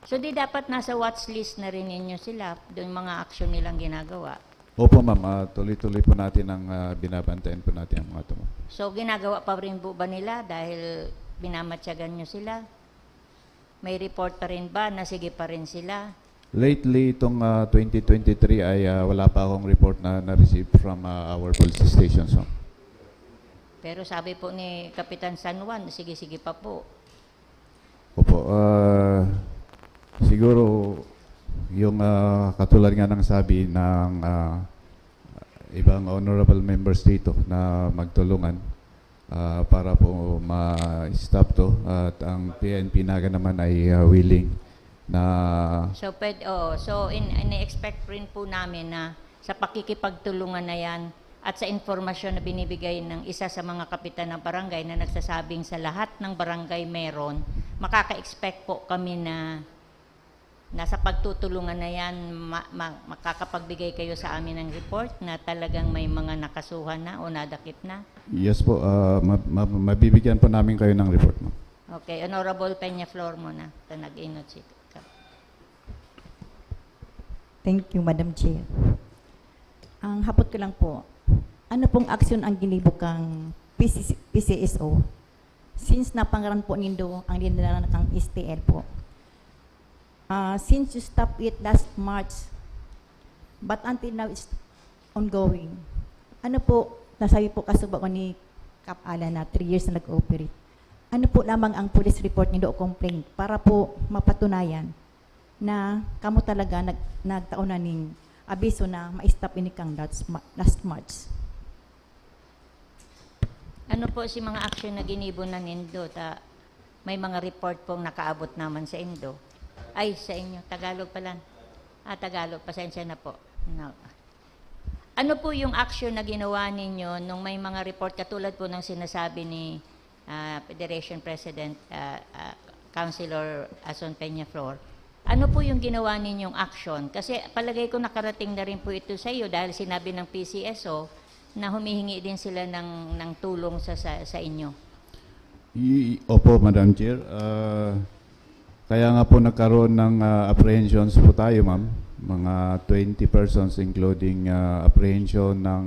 So di dapat nasa watch list na rin ninyo sila, doon mga action nilang ginagawa. Opo, ma'am. Tuloy-tuloy po natin ang binabantayan po natin ang mga ito, ma'am. So ginagawa pa rin po ba nila dahil binamatyagan nyo sila? May report pa rin ba na sige pa rin sila? Lately, itong 2023 ay wala pa akong report na na-receive from our police stations. So. Pero sabi po ni Kapitan San Juan, sige-sige pa po. Opo. Siguro, yung katulad nga ng sabi ng ibang honorable members dito na magtulungan para po ma-stop to. At ang PNP Naga naman ay willing na So, so ini-expect rin po namin na sa pakikipagtulungan na yan at sa informasyon na binibigay ng isa sa mga kapitan ng barangay na nagsasabing sa lahat ng barangay meron, makaka-expect po kami na sa pagtutulungan na yan, makakapagbigay kayo sa amin ng report na talagang may mga nakasuhan na o nadakip na? yes po, mabibigyan po namin kayo ng report, ma'am. Okay, Honorable Peñaflor muna, Taguig City. Thank you, Madam Chair. Ang hapot ko lang po, ano pong aksyon ang ginibukang PCSO since napangaran po nindo ang dinala ng STL po? Since you stopped it last March, but until now it's ongoing. Ano po, nasabi po kasubak ko ni Cap Alan na 3 years na nag-operate. Ano po lamang ang police report nindo o complaint para po mapatunayan na kamo talaga nagtaon na ning abiso na ma-stop ini kang last March. Ano po si mga action na ginibo na nindo? May mga report pong nakaabot naman sa Indo. Ay, sa inyo. Tagalog pala. Tagalog. Pasensya na po. No. Ano po yung action na ginawa ninyo nung may mga report katulad po ng sinasabi ni Federation President Councilor Ason Peñaflor? Ano po yung ginawa ninyong action? Kasi palagay ko nakarating na rin po ito sa iyo dahil sinabi ng PCSO na humihingi din sila ng tulong sa inyo. Opo, Madam Chair. Kaya nga po nagkaroon ng apprehensions po tayo, ma'am. Mga 20 persons including apprehension ng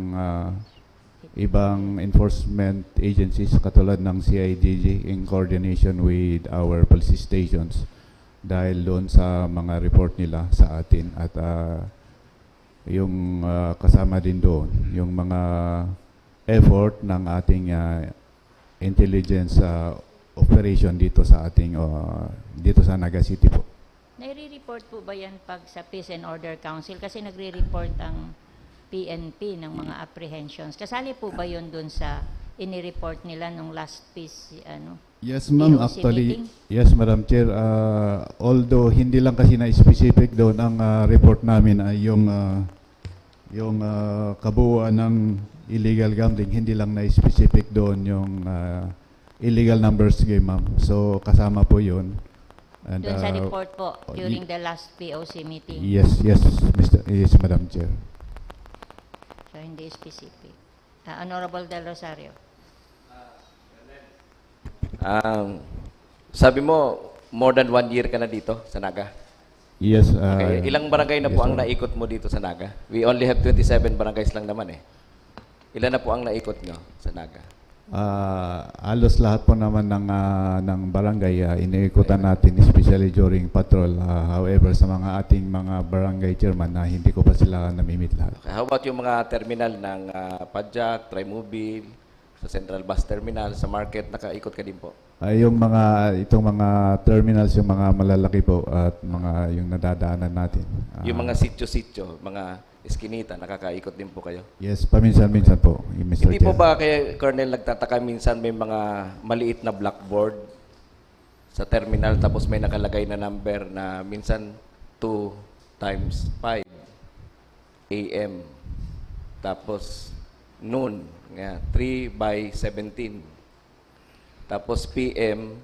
ibang enforcement agencies katulad ng CIDG in coordination with our police stations dahil doon sa mga report nila sa atin at yung kasama din doon yung mga effort ng ating intelligence operation dito sa ating dito sa Naga City po. Nai-report po ba yan pag sa Peace and Order Council? Kasi nagre-report ang PNP ng mga apprehensions. Kasali po ba yun doon sa ini-report nila nung last peace Yes, ma'am. POC Actually, meeting? yes, Madam Chair. Although hindi lang kasi na-specific doon ang report namin ay yung kabuuan ng illegal gambling, hindi lang na-specific doon yung illegal numbers game, ma'am. So, kasama po yun. And, Doon sa report po during the last POC meeting? Yes, Madam Chair. So, hindi specific. Honorable Del Rosario. Sabi mo, more than 1 year ka na dito sa Naga? Yes. Okay. Ilang barangay na yes, po ang sir. naikot mo dito sa Naga? We only have 27 barangays lang naman eh. Ilan na po ang naikot nyo sa Naga? Halos lahat po naman ng barangay iniikutan natin, especially during patrol. However, sa mga ating mga barangay chairman na hindi ko pa sila namimit lahat. Okay. How about yung mga terminal ng Padjak, Trimobile, sa Central Bus Terminal, sa market, nakaikot ka din po? Itong mga terminals, yung mga malalaki po at mga yung nadadaanan natin. Yung mga sityo-sityo, mga eskinita, nakakaikot din po kayo? Yes, paminsan-minsan po, Mr. Hindi po Chair. ba kaya, Colonel, nagtataka minsan may mga maliit na blackboard sa terminal tapos may nakalagay na number na minsan 2 times 5 AM tapos noon, 3 by 17 tapos PM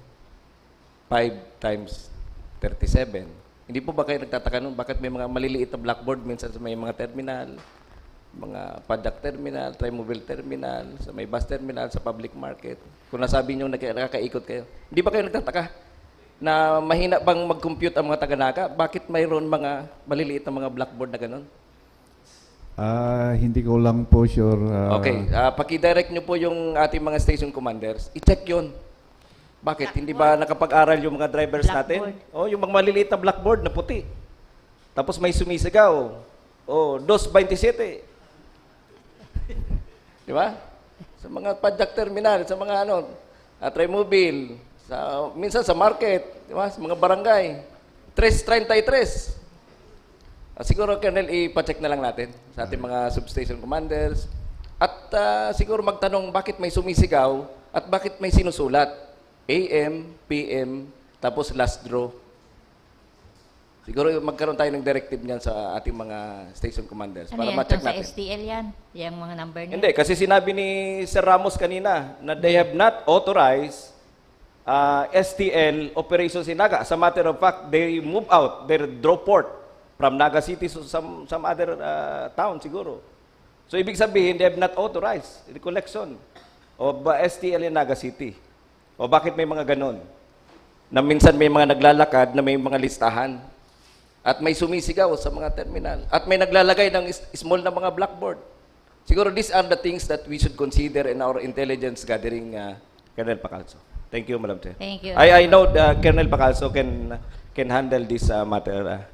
5 times 37. Hindi po ba kayo nagtataka nun? Bakit may mga maliliit na blackboard minsan sa may mga terminal, mga Padjak terminal, Trimobile terminal, sa may bus terminal, sa public market? Kung nasabi nyo nakakaikot kayo. Hindi ba kayo nagtataka na mahina bang mag-compute ang mga taga-Naga? Bakit mayroon mga maliliit na mga blackboard na ganun? Hindi ko lang po sure. Okay, paki-direct nyo po yung ating mga station commanders. I-check yun. Bakit? Hindi ba nakapag-aral yung mga drivers natin? Oh, yung mga maliliit na blackboard na puti. Tapos may sumisigaw. Oh, 2.27. Di ba? Sa mga Padjak terminal, sa mga Trimobile, minsan sa market, di ba? Sa mga barangay. 3.33. Siguro, Colonel, ipacheck na lang natin sa ating mga substation commanders. At siguro magtanong bakit may sumisigaw at bakit may sinusulat. AM, PM, tapos last draw. Siguro magkaroon tayo ng directive niyan sa ating mga station commanders Ano para yan? ma-check Sa natin. STL yan? Yung mga number niya? Hindi, kasi sinabi ni Sir Ramos kanina na they have not authorized STL operations in Naga. As a matter of fact, they move out, they draw port from Naga City to some other town siguro. So, ibig sabihin, they have not authorized the collection of STL in Naga City. O bakit may mga ganon? Na minsan may mga naglalakad na may mga listahan. At may sumisigaw sa mga terminal. At may naglalagay ng small na mga blackboard. Siguro these are the things that we should consider in our intelligence gathering, Colonel Pacalso. Thank you, Madam Chair. Thank you. I know Colonel Pacalso can handle this matter,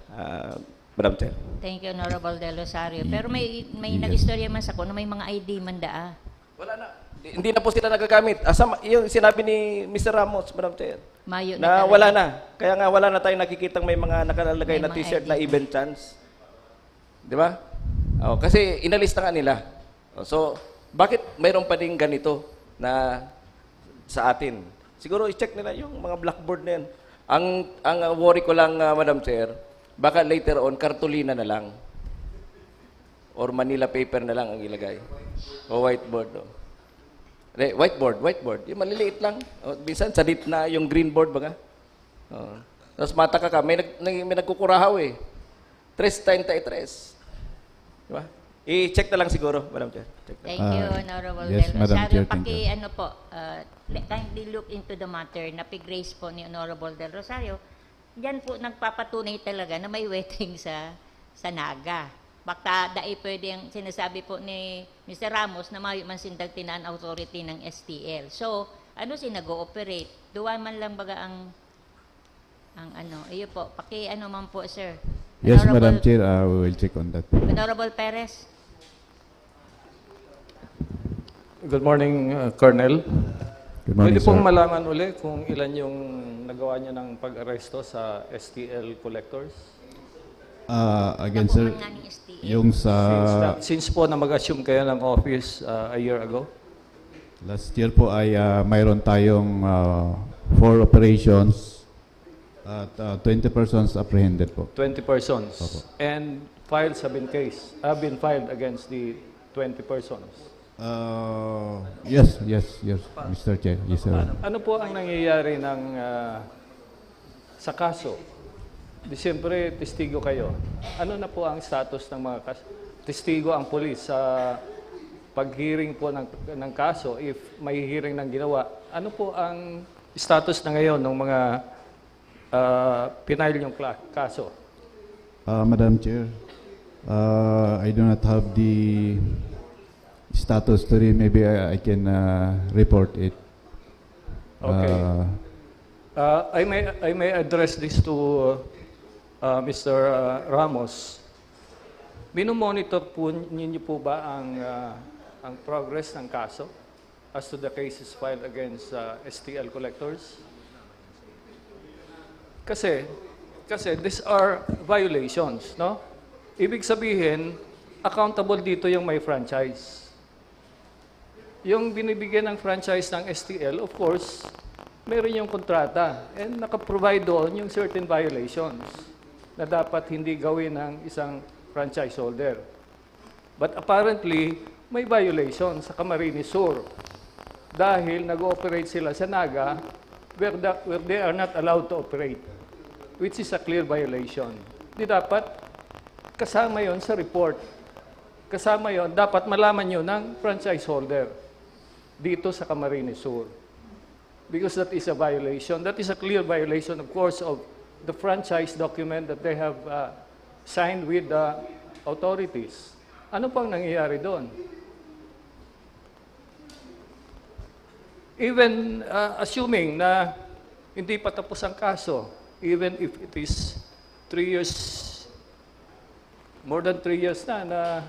Madam Chair. Thank you, Honorable Del Rosario. Pero may Yes. nag-istorya man sa ko na may mga ID man daa. Wala na. Hindi na po sila nagagamit. Yung sinabi ni Mr. Ramos, Madam Chair, Mayo na talaga. wala na. Kaya nga wala na tayong nakikitang may mga nakalalagay May na mga t-shirt ID. na event chance. Di ba? Kasi inalista nga nila. So, bakit mayroon pa din ganito na sa atin? Siguro i-check nila yung mga blackboard na yan. Ang worry ko lang, Madam Chair, baka later on, kartulina na lang. Or Manila paper na lang ang ilagay. O whiteboard. Whiteboard. Yung maliliit lang. Minsan, sadit na yung green board, baga. Tapos mataka ka, may nagkukurahaw eh. 333. Diba? I-check na lang siguro, Madam Chair. Check na. Thank you, Honorable yes, Del Madam Rosario. Chair, thank you. Ano po, kindly look into the matter na pig-raise po ni Honorable Del Rosario. Yan po nagpapatunay talaga na may wetting sa Naga. Baka dai pwede yung sinasabi po ni Mr. Ramos na mayo man sindag tinaan authority ng STL. So, ano nag-ooperate? Duwa man lang baga ang ano. Iyo po, ano man po, sir. Yes, Madam Chair, we will check on that. Honorable Perez. Good morning, Colonel. Good morning, Pwede pong sir. malaman uli kung ilan yung nagawa niyo ng pag-aresto sa STL collectors? Again, sir, Nakuha nga ni STL. yung sa Since po na mag-assume kayo ng office a year ago? last year po ay mayroon tayong 4 operations at 20 persons apprehended po. 20 persons. Opo. And files have been filed against the 20 persons. Yes, Mr. Chair. Yes, sir. Ano po ang nangyayari sa kaso? Di siyempre, testigo kayo. Ano na po ang status ng mga testigo ang pulis sa pag-hearing po ng kaso if may hearing ng ginawa? Ano po ang status na ngayon ng mga pinail yung kaso? Madam Chair, I do not have the status today. Maybe I can report it. Okay. I may address this to Mr. Ramos. Minomonitor po ninyo po ba ang progress ng kaso as to the cases filed against STL collectors? Kasi these are violations, no? Ibig sabihin, accountable dito yung may franchise. Yung binibigyan ng franchise ng STL, of course, meron yung kontrata and nakaprovide doon yung certain violations na dapat hindi gawin ng isang franchise holder. But apparently, may violation sa Camarines Sur dahil nag-ooperate sila sa Naga where they are not allowed to operate, which is a clear violation. Di dapat kasama yon sa report. Kasama yon, dapat malaman nyo ng franchise holder dito sa Camarines Sur. Because that is a violation. That is a clear violation, of course, of the franchise document that they have signed with the authorities. Ano pang nangyayari doon? Even assuming na hindi pa tapos ang kaso, even if it is 3 years, more than 3 years na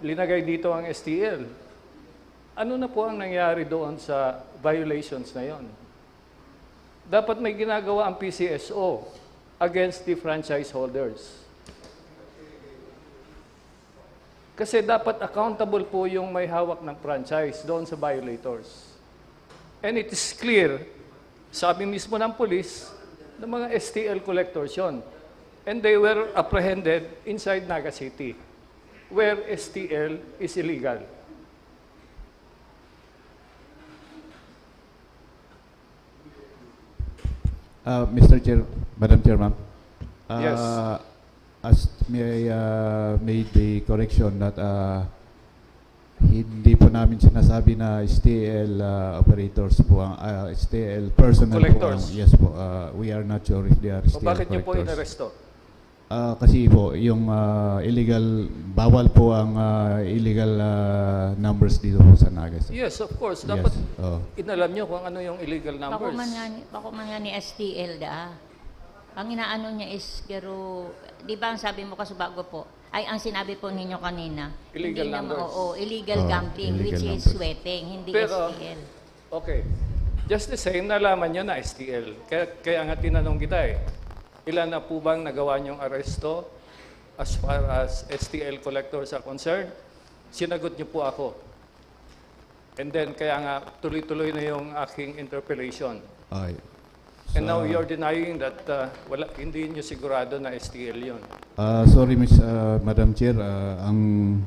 linagay dito ang STL, ano na po ang nangyari doon sa violations na yon? Dapat may ginagawa ang PCSO against the franchise holders. Kasi dapat accountable po yung may hawak ng franchise doon sa violators. And it is clear, sabi mismo ng police, ng mga STL collectors yon. And they were apprehended inside Naga City, where STL is illegal. Mr. Chair, Madam Chair, ma'am. Yes. As may made the correction that hindi po namin sinasabi na STL operators po ang STL personnel Collectors. po ang, yes po. We are not sure if they are O STL bakit niyo po collectors. inaresto? Kasi po yung illegal, bawal po ang illegal numbers dito po sa Nagas. Yes, of course. Yes. Dapat Oh. inalam niyo kung ano yung illegal Bako numbers. man nga ni STL da. Ang inaano niya is, pero, di ba ang sabi mo kasi bago po, ay ang sinabi po ninyo kanina, Illegal hindi naman, numbers. oo, illegal gambling, illegal which is numbers. sweating, hindi Pero- STL. Okay. Just the same, nalaman niyo na STL. Kaya nga tinanong kita eh. Ilan na po bang nagawa niyong aresto as far as STL collectors are concerned? Sinagot niyo po ako. And then, kaya nga, tuloy-tuloy na yung aking interpellation. Ay. And now you're denying that hindi niyo sigurado na STL yun. Sorry, Madam Chair, ang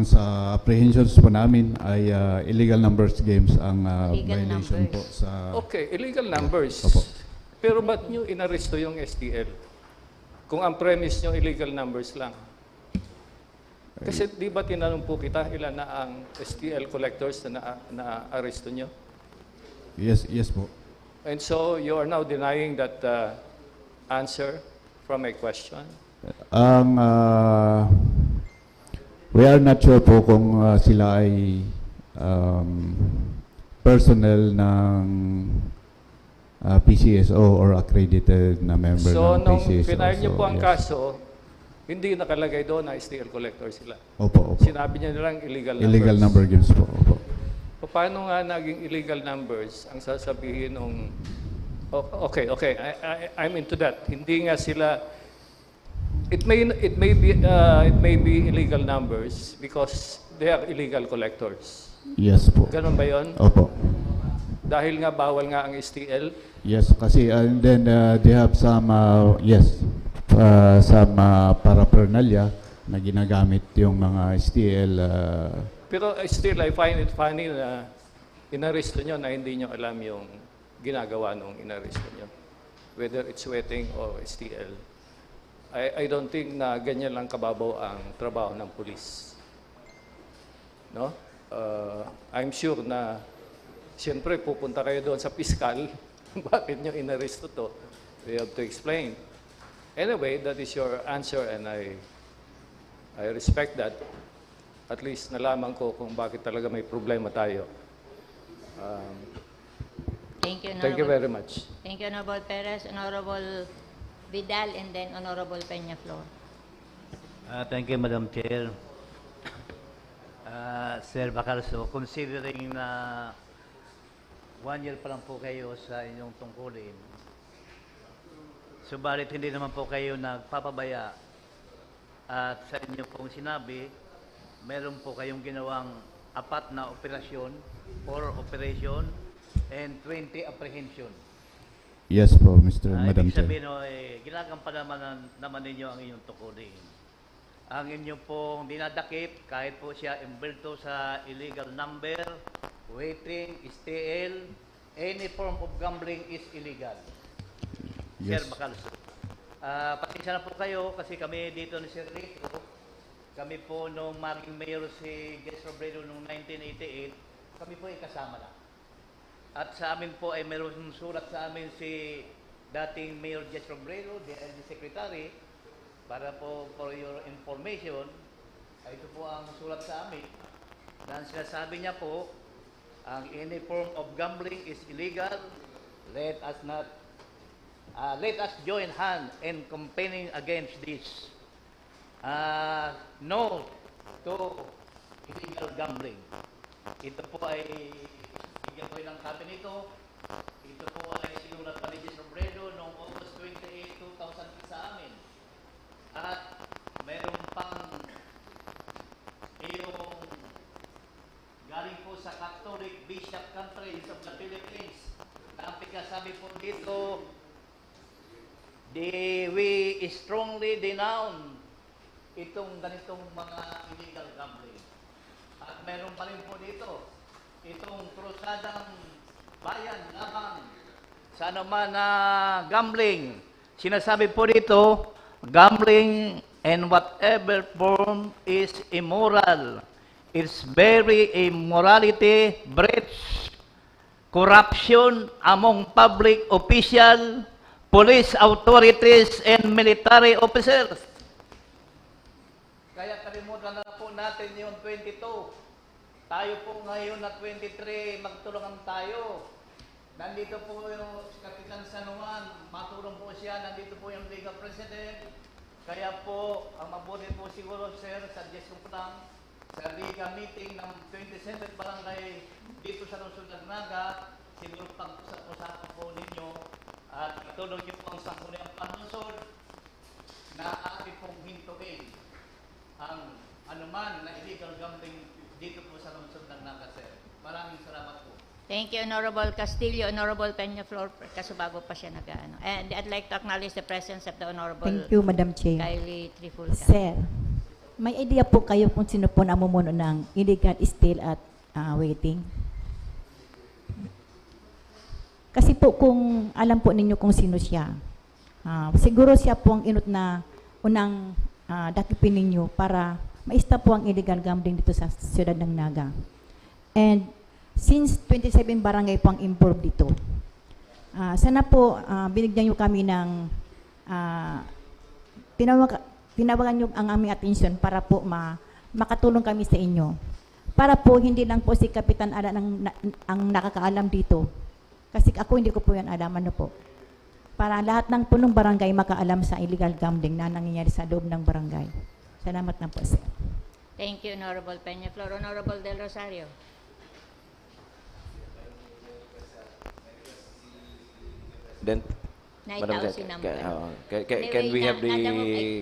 sa apprehensions po namin ay illegal numbers games ang Illegal violation po numbers. sa Okay, illegal numbers. Opo. Pero ba't nyo inaresto yung STL? Kung ang premise nyo illegal numbers lang. Kasi di ba tinanong po kita ilan na ang STL collectors na aresto nyo? Yes po. And so you are now denying that answer from my question? Ang we are not sure po kung sila ay personnel ng PCSO or accredited na member So ng nung PCSO. pinahir nyo po ang yes. kaso, hindi nakalagay doon na STL collector sila. Opo. Sinabi niya nilang illegal numbers. Illegal number games po. Opo. Paano nga naging illegal numbers ang sasabihin ng... Okay. I'm into that. Hindi nga sila... It may be illegal numbers because they are illegal collectors. Yes po. Ganun ba yon? Opo. Dahil nga bawal nga ang STL. Yes, kasi and then they have some some paraphernalia na ginagamit yung mga STL. Pero still, I find it funny na inaresto nyo na hindi nyo alam yung ginagawa nung inaresto nyo. Whether it's sweating or STL. I don't think na ganyan lang kababaw ang trabaho ng pulis. No? I'm sure na siyempre pupunta kayo doon sa piskal. Bakit nyo inaresto to? We have to explain. Anyway, that is your answer and I respect that. At least nalaman ko kung bakit talaga may problema tayo. Thank you, Thank you very much. Thank you, Honorable Perez, Honorable Vidal, and then Honorable Peñaflor. Thank you, Madam Chair. Sir Bacalso, considering na 1 year pa lang po kayo sa inyong tungkulin, subalit hindi naman po kayo nagpapabaya at sa inyo pong sinabi, meron po kayong ginawang 4 na operasyon, 4 operation, and 20 apprehension. Yes po, Madam Ibig Chair. sabihin, ginagampanan naman ninyo ang inyong tungkulin. Ang inyong pong dinadakip, kahit po siya imbelto sa illegal number, waiting, STL, any form of gambling is illegal. Yes. Sir Bacalso. Pasensya na po kayo kasi kami dito ni Sir Rico, kami po nung maging mayor si Jess Robredo noong 1988, kami po ay kasama na. At sa amin po ay meron sulat sa amin si dating Mayor Jess Robredo, DLG Secretary, para po for your information, ito po ang sulat sa amin. Dan sinasabi niya po, ang any form of gambling is illegal. Let us join hand in campaigning against this. No to illegal gambling. Ito po ay bigyan po ng copy nito. Ito po ay sinulat pa ni Jess Robredo noong August 28, 2006 sa amin. At meron pang yung galing po sa Catholic Bishop Conference of the Philippines na ang pagkasabi po dito, we strongly denounce itong ganitong mga illegal gambling. At meron pa rin po dito, itong krusadang bayan laban sa naman na gambling. Sinasabi po dito, gambling in whatever form is immoral. It's very immorality, breach, corruption among public official, police authorities, and military officers. Kaya kalimutan na po natin yung 22. Tayo po ngayon na 23, magtulungan tayo. Nandito po yung Kapitan San Juan, matulong po siya. Nandito po yung legal president. Kaya po, ang mabuti po siguro, sir, suggest ko lang, sa Liga meeting ng 27th barangay dito sa Lungsod ng Naga, siguro pag-usapan po ninyo at itulong niyo po ang sangguniang panlungsod na ating pong hintuin ang anuman na illegal gambling dito po sa Lungsod ng Naga, sir. Maraming salamat po. Thank you, Honorable Castillo. Honorable Peñaflor, kaso bago pa siya nag-ano. And I'd like to acknowledge the presence of the Honorable Thank you, Madam Chair. Kylie Trifulca. Sir, may idea po kayo kung sino po namumuno ng illegal steal at waiting? Kasi po kung alam po ninyo kung sino siya, siguro siya po ang inot na unang dakipin ninyo para ma-stop po ang illegal gambling dito sa siyudad ng Naga. And since 27 barangay po ang involved dito, sana po binigyan nyo kami ng tinawagan nyo ang aming atensyon para po makatulong kami sa inyo. Para po hindi lang po si Kapitan Ada ang nakakaalam dito. Kasi ako hindi ko po yan alam, ano po. Para lahat ng punong barangay makaalam sa illegal gambling na nangyayari sa loob ng barangay. Salamat na po, sir. Thank you, Honorable Peñaflor. Honorable Del Rosario. Then, Madam Naitausin Chair, naman. can we have the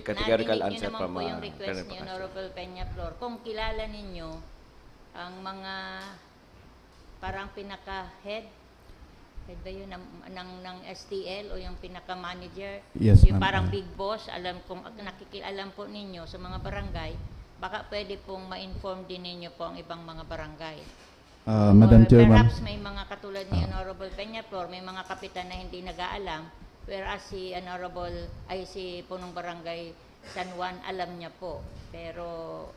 categorical answer from po yung request Colonel ni Pacaso? Honorable Peñaflor. Kung kilala ninyo ang mga parang pinaka-head ba yun ng STL o yung pinaka-manager, Yes, yung ma'am. parang big boss, alam nakikialam po ninyo sa mga barangay, baka pwede pong ma-inform din ninyo po ang ibang mga barangay. Madam Or Chair, ma'am. perhaps may mga katulad ni Honorable Peñaflor, may mga kapitan na hindi nag-aalam, whereas si punong barangay San Juan alam niya po. Pero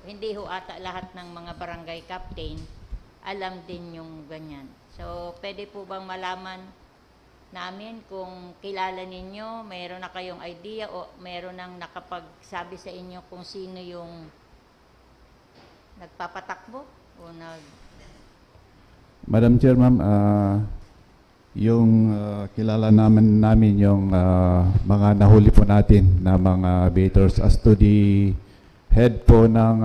hindi ho ata lahat ng mga barangay captain alam din yung ganyan. So, pwede po bang malaman namin kung kilala ninyo, mayroon na kayong idea o mayroon nang nakapagsabi sa inyo kung sino yung nagpapatakbo o Madam Chair, ma'am, yung kilala namin yung mga nahuli po natin na mga baiters as to the head po ng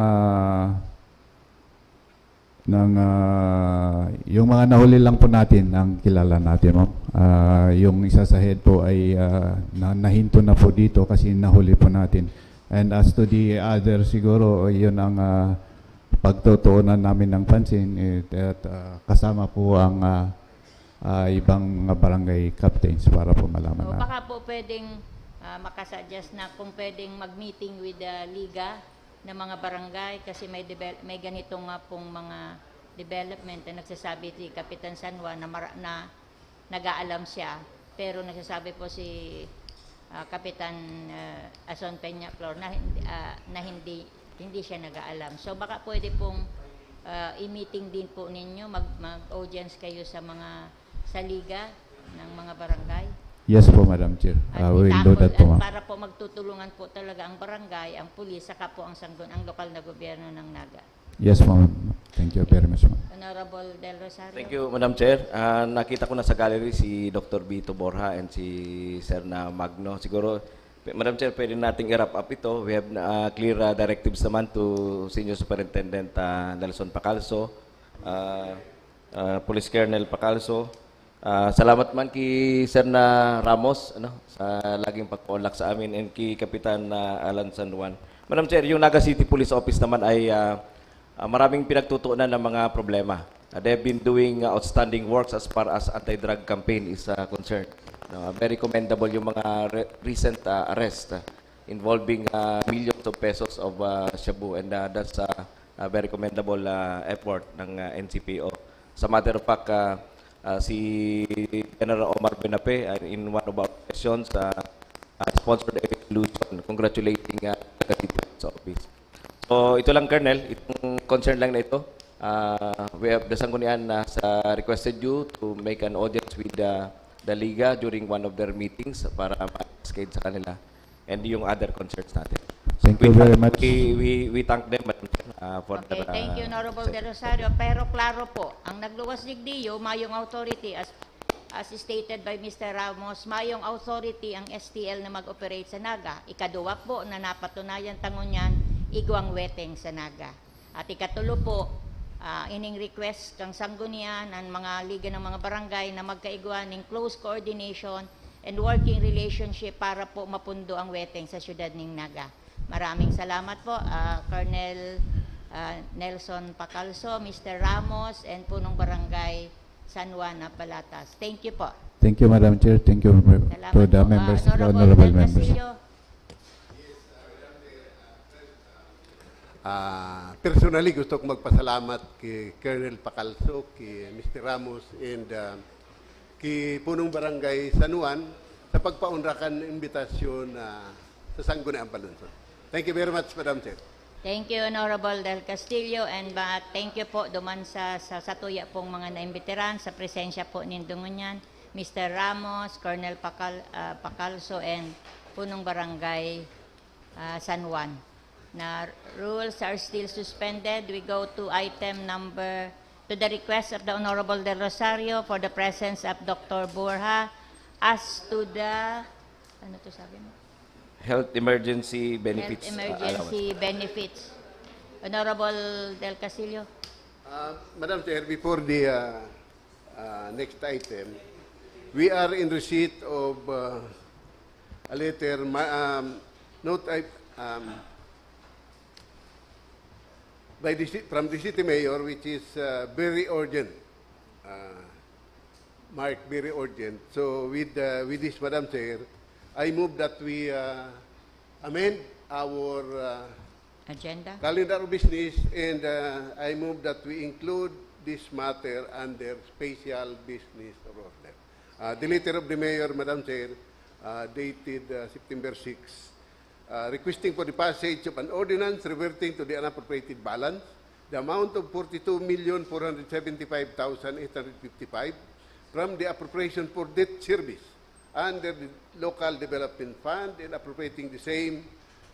yung mga nahuli lang po natin ang kilala natin, ma'am. Yung isa sa head po ay nahinto na po dito kasi nahuli po natin. And as to the other, siguro yun ang pagtutuunan namin ng pansin at kasama po ang ibang barangay captains para po malaman na. baka po pwedeng makasuggest na kung pwedeng mag-meeting with the Liga ng mga barangay kasi may ganito nga pong mga development na nagsasabi si Kapitan San Juan na nag-aalam siya, pero nagsasabi po si Kapitan Ason Peñaflor na hindi siya nag-aalam. So baka pwede pong i-meeting din po ninyo, mag-audience kayo sa Liga ng mga barangay. Yes po, Madam Chair. We will do that po, ma'am. Para po magtutulungan po talaga ang barangay, ang pulis, saka po ang lokal na gobyerno ng Naga. Yes, ma'am. Thank you very much, ma'am. Honorable Del Rosario. Thank you, Madam Chair. Nakita ko na sa gallery si Dr. Vito Borja and si Sir na Magno. Siguro, Madam Chair, pwede nating i-wrap up ito. We have clear directives naman to Senior Superintendent Nelson Pacalso, Police Colonel Pacalso. Salamat man kay Sir na Ramos sa laging pagpa-unlock sa amin and kay Kapitan Alan San Juan. Madam Chair, yung Naga City Police Office naman ay maraming pinagtutuunan ng mga problema. They've been doing outstanding works as far as anti-drug campaign is concerned. Very commendable yung mga recent arrest involving millions of pesos of shabu, and that's a very commendable effort ng NCPO. Sa matter of fact, si General Omar Benape in one of our sessions sponsored a resolution congratulating sa office. So ito lang, Colonel, itong concern lang na ito. We have the Sanggunian requested you to make an audience with the Liga during one of their meetings para ma-cascade sa kanila, and yung other concerns natin. Thank you very much. We thank them for Okay, their, thank you, Honorable De Rosario. Pero klaro po, ang nagluwas digdiyo, mayong authority, as stated by Mr. Ramos, mayong authority ang STL na mag-operate sa Naga. Ikaduwa po na napatunayan tangon yan, igwang weteng sa Naga. At ikatulo po, ining request kang Sanggunian ang mga liga ng mga barangay na magkaigwa ng close coordination and working relationship para po mapundo ang weteng sa syudad ng Naga. Maraming salamat po, Colonel Nelson Pacalso, Mr. Ramos, and punong barangay San Juan Balatas. Thank you po. Thank you, Madam Chair. Thank you Salamat to the po. members, the Honorable honorable Del members. Castillo. Personally, gusto kong magpasalamat kay Colonel Pacalso, kay Mr. Ramos, and kay punong barangay San Juan sa pagpaunrakan ng imbitasyon sa Sangguniang Palunsod. Thank you very much, Madam Chair. Thank you, Honorable Del Castillo, and thank you po duman sa satuya pong mga naimbitiran sa presensya po nindungon yan, Mr. Ramos, Colonel Pacalso, and punong barangay San Juan. Na rules are still suspended. We go to item number, to the request of the Honorable Del Rosario for the presence of Dr. Borja as to the, ano to sabi mo? health emergency benefits. Health emergency benefits. Honorable Del Castillo. Madam Chair, before the next item, we are in receipt of a letter, from the city mayor, which is very urgent, marked very urgent. So with this, Madam Chair, I move that we amend our Agenda. calendar of business, and I move that we include this matter under special business of order. The letter of the mayor, Madam Chair, dated September 6, requesting for the passage of an ordinance reverting to the unappropriated balance, the amount of 42,475,855 from the appropriation for debt service under the local development fund, and appropriating the same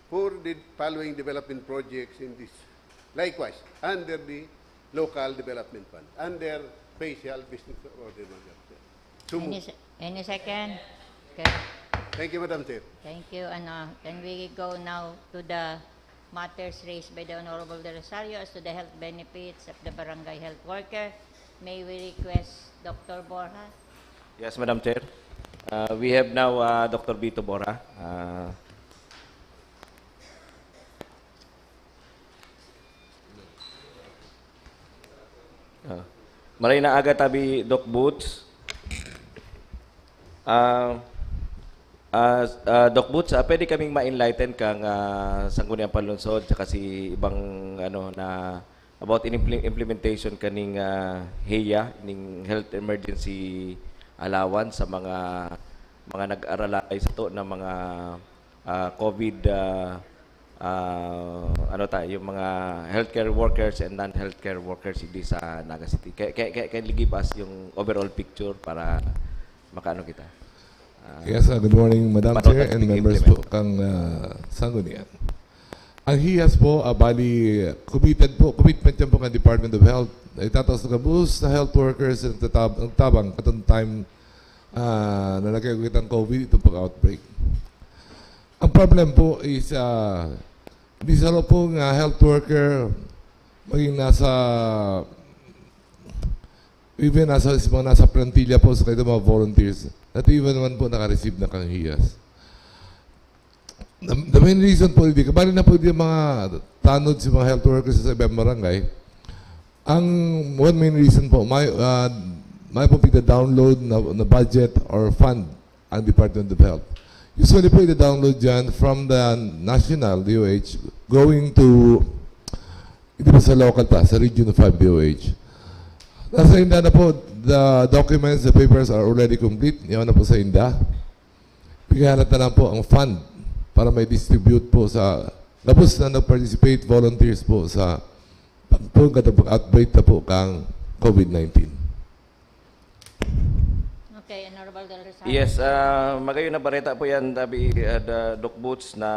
for the following development projects in this, likewise, under the local development fund, under special business order. So Any second? Okay. thank you, Madam Chair. Thank you. Can we go now to the matters raised by the Honorable De Rosario as to the health benefits of the barangay health worker? May we request Dr. Borja? Yes, Madam Chair. We have now Dr. Vito Borja. Maray na aga tabi Doc Boots. Doc Boots, pwede kaming ma-enlighten kang Sangguniang Palunsod tsaka si ibang na about implementation kaning HEA, ning Health Emergency Allowance sa mga nag-aralay sa to na mga COVID yung mga healthcare workers and non-healthcare workers hindi sa Naga City. Can you give us yung overall picture para makaano kita? Yes, good morning, Madam Chair and members po kang Sanggunian. Ang HIAS po, commitment yan po ng Department of Health. Itataas na boost sa health workers at tabang katong time na nagkagawit ang COVID, ito pag-outbreak. Ang problem po is, hindi sa loob po ng health worker, maging even nasa plantilla po sa kayo mga volunteers, at even naman po naka-receive na kang HIAS. The main reason po, hindi kabali na po yung mga tanod sa mga health workers sa ibang barangay. Ang one main reason po, may po the download na budget or fund ang Department of Health. Usually po ida-download yan from the national DOH going to, hindi po sa local pa, sa Region 5 DOH. Nasa INDA na po, the documents, the papers are already complete. Yan na po sa INDA. Bigyan na lang po ang fund para may distribute po sa labos na nag-participate volunteers po sa pag-outbreak na po kang COVID-19. Okay, Honorable Del Rosario. Yes, magayon na bareta po yan, Dabi, Doc Boots, na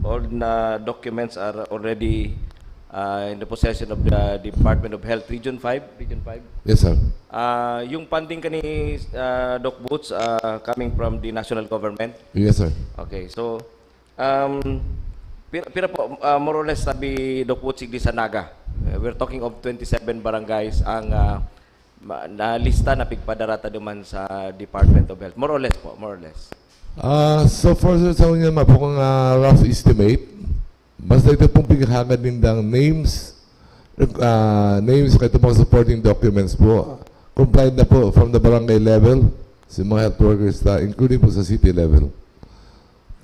all na documents are already in the possession of the Department of Health, Region 5. Region 5. Yes, sir. Yung funding kani Doc Boots coming from the national government. Yes, sir. Okay, so pira po more or less sabi Doc Boots sigdi sa Naga. We're talking of 27 barangays ang na lista na pigpadarata duman sa Department of Health. More or less po, more or less. So far sa inyo, po kung rough estimate, basta ito pong pighagad nindang names, names kayo mga supporting documents po. Complied na po from the barangay level, sa mga health workers na, including po sa city level.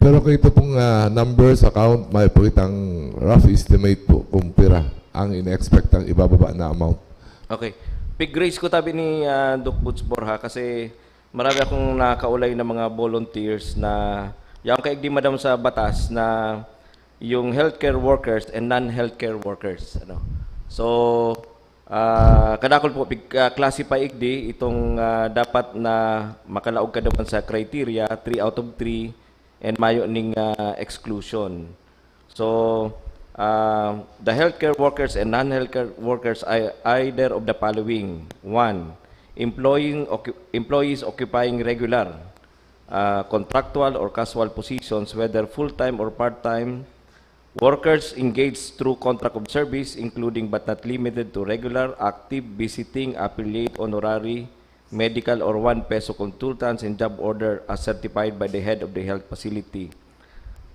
Pero kung ito pong numbers, account, may po itang rough estimate po kung pira ang in-expect ang ibababa na amount. Okay. Big grace ko tabi ni Doc Boots Borja kasi marami akong nakaulay na mga volunteers na yung kaigdi madam sa batas na yung healthcare workers and non-healthcare workers. Ano? So, kadakol po, classify igdi itong dapat na makalaog ka naman sa criteria, 3 out of 3, and mayo ning exclusion. So, the healthcare workers and non-healthcare workers are either of the following. 1. Employees occupying regular, contractual or casual positions, whether full-time or part-time. Workers engaged through contract of service, including but not limited to regular, active, visiting, affiliate, honorary, medical, or 1 peso consultants and job order as certified by the head of the health facility.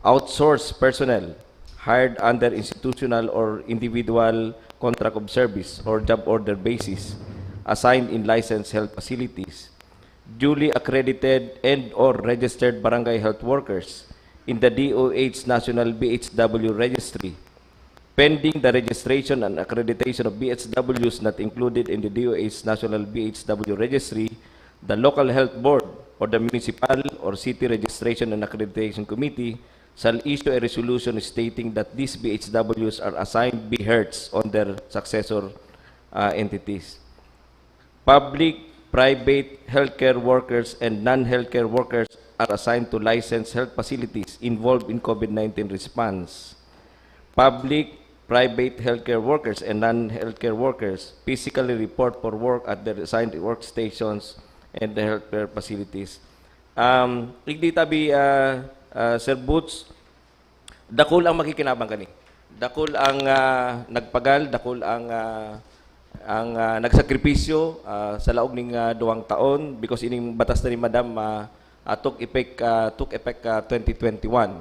Outsourced personnel hired under institutional or individual contract of service or job order basis, assigned in licensed health facilities, duly accredited and or registered barangay health workers in the DOH National BHW Registry, pending the registration and accreditation of BHWs not included in the DOH National BHW Registry, the local health board or the municipal or city registration and accreditation committee shall issue a resolution stating that these BHWs are assigned BHERTs on their successor entities. Public, private healthcare workers and non-healthcare workers are assigned to licensed health facilities involved in COVID-19 response. Public, private healthcare workers and non-healthcare workers physically report for work at their assigned workstations and the healthcare facilities. Igdi tabi Sir Boots, dakol ang makikinabang kani. Dakol ang nagpagal, dakol ang nagsakripisyo sa laog ning 2 taon because ining batas na ni Madam took effect 2021.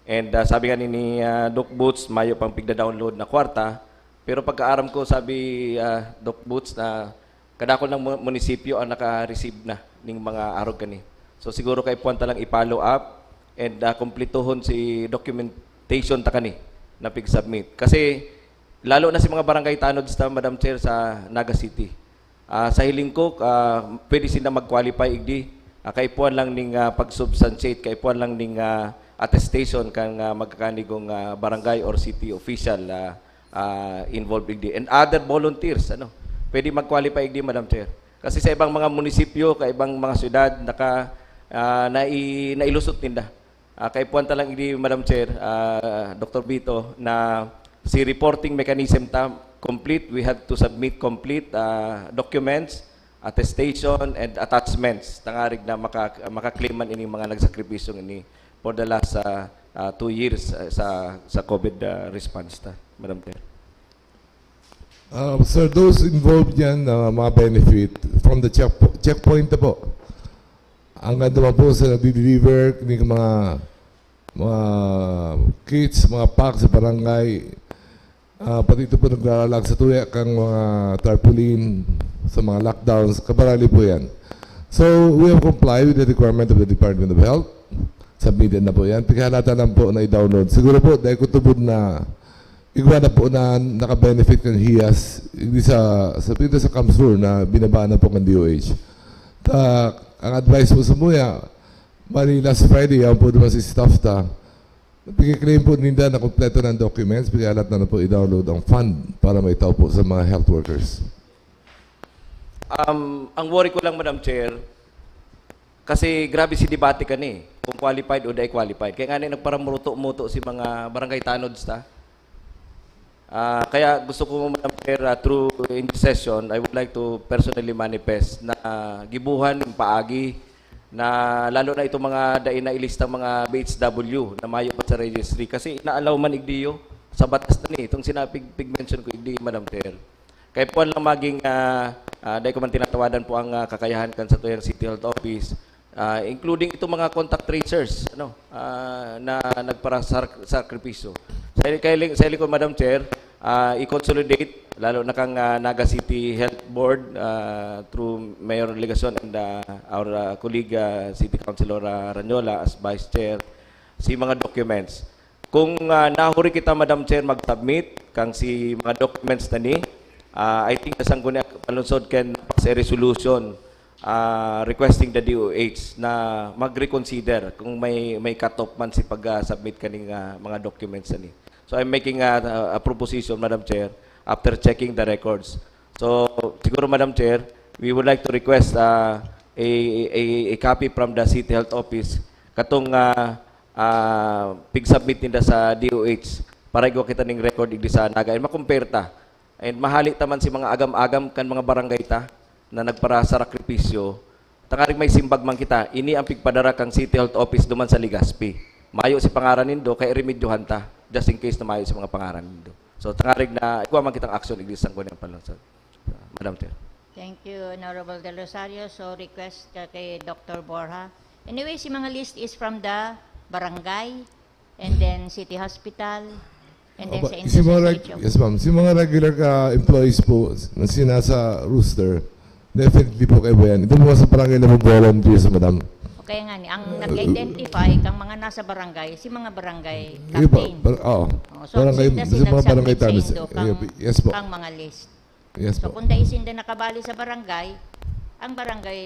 And sabi nga ni Doc Boots, mayo pang pigda-download na kwarta. Pero pagkaaram ko, sabi Doc Boots na kadakol ng munisipyo ang naka-receive na ning mga arog kani. So siguro kay puwan talang i-follow up and kumplituhon si documentation ta kani na pig-submit. Kasi lalo na si mga barangay tanod sa Madam Chair sa Naga City. Sa hiling ko, pwede sila mag-qualify igdi. Kay puwan lang ning pag-substantiate, kay puwan lang ning attestation kang magkakanigong barangay or city official involved igdi. And other volunteers, pwede mag-qualify igdi, Madam Chair. Kasi sa ibang mga munisipyo, ka ibang mga syudad, nailusot nila. Kay puwan talang igdi, Madam Chair, Dr. Vito, na si reporting mechanism ta complete, we have to submit complete documents, attestation, and attachments tangarig na makaklaman ini mga nagsakripisyo ini for the last 2 years sa COVID response ta, Madam Chair. Sir, those involved yan mga benefit from the checkpoint na po. Ang ganda po sa nag-deliver ng mga kits, mga packs sa barangay, pati ito po naglalalag sa tuya kang mga tarpaulin sa mga lockdowns, kabarali po yan. So, we have complied with the requirement of the Department of Health. Submitted na po yan. Pagkalata lang po na i-download. Siguro po, dahil kutubod na igwa na po na naka-benefit ng HIAS, hindi sa Kamsur na binabaan na po ng DOH. Ang advice po sa muya, last Friday, yan po naman si staff ta, pag-claim po nila na kompleto ng documents, pagkalat na po i-download ang fund para may tao po sa mga health workers. Ang worry ko lang, Madam Chair, kasi grabe si debate ka ni, kung qualified o di qualified. Kaya nga nagparamuto-muto si mga barangay tanods ta. Kaya gusto ko, Madam Chair, through in this session, I would like to personally manifest na gibuhan ng paagi na lalo na itong mga dain na ilista mga BHW na mayo pa sa registry. Kasi inaalaw man igdiyo sa batas na ni, itong sinapig-mention ko igdiyo, Madam Chair. Kaya po lang maging, dahil ko man tinatawadan po ang kakayahan kan sa tuyang City Health Office, including itong mga contact tracers na nagpara-sakripisyo. Sa ko, Madam Chair, i-consolidate, lalo na kang Naga City Health Board through Mayor Legacion and our colleague City Councilor Ranyola as Vice Chair, si mga documents. Kung nahuri kita, Madam Chair, mag-submit kang si mga documents na ni, I think nasang ko na palunsod can pass a resolution requesting the DOH na mag-reconsider kung may cut-off man si pag-submit kaning mga documents na ni. So I'm making a proposition, Madam Chair, after checking the records. So siguro, Madam Chair, we would like to request a copy from the City Health Office katong pig-submit nila sa DOH para igwa kita ning record igdi sa Naga and makumpare ta. And mahali taman si mga agam-agam kan mga barangay ta na nagpara sa sakripisyo. Tangaring may simbag man kita, ini ang pigpadara kang City Health Office duman sa Legazpi. Mayo si pangaran nindo kay remedyohan ta just in case na mayo si mga pangaran nindo. So tangaring na ikuha man kitang action igdi sang kuning palunsod. Madam Chair. Thank you, Honorable Del Rosario. So request kay Dr. Borja. Anyway, si mga list is from the barangay and then City Hospital and then sa Industrial. Yes, ma'am. Si mga regular employees po na sinasa rooster, definitely po kayo yan. Ito po sa barangay na volunteers, madam. Okay nga ni, ang nag-identify kang mga nasa barangay, si mga barangay captain. So barangay, sa mga barangay sa tamis. Indo Yes po. kang mga list. Yes So po. kung daisinda nakabali sa barangay, ang barangay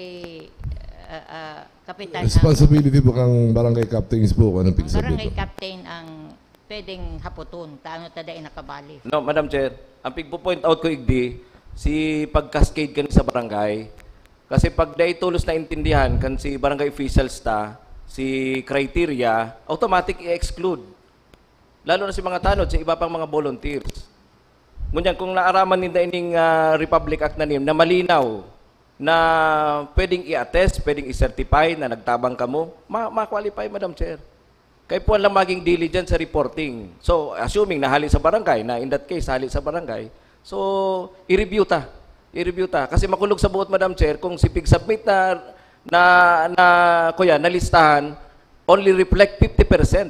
kapitan Responsibility po kang barangay captains po kung anong ang pigsabi barangay po. captain ang pwedeng haputon, taano taday nakabali. No, Madam Chair, ang pigpo-point out ko igdi, si pag-cascade kan sa barangay, kasi pag dahil tulos na intindihan kan si barangay officials ta, si criteria, automatic i-exclude. Lalo na si mga tanod, sa iba pang mga volunteers. Ngunyan, kung naaraman nila ining Republic Act na na malinaw, na pwedeng i-attest, pwedeng i-certify na nagtabang ka mo, ma-qualify, Madam Chair. Kaya po lang maging diligent sa reporting. So, assuming nahali sa barangay, na in that case, hali sa barangay, so, i-review ta. I-review ta. Kasi makulog sa buot, Madam Chair, kung si pig-submit na listahan, only reflect 50%.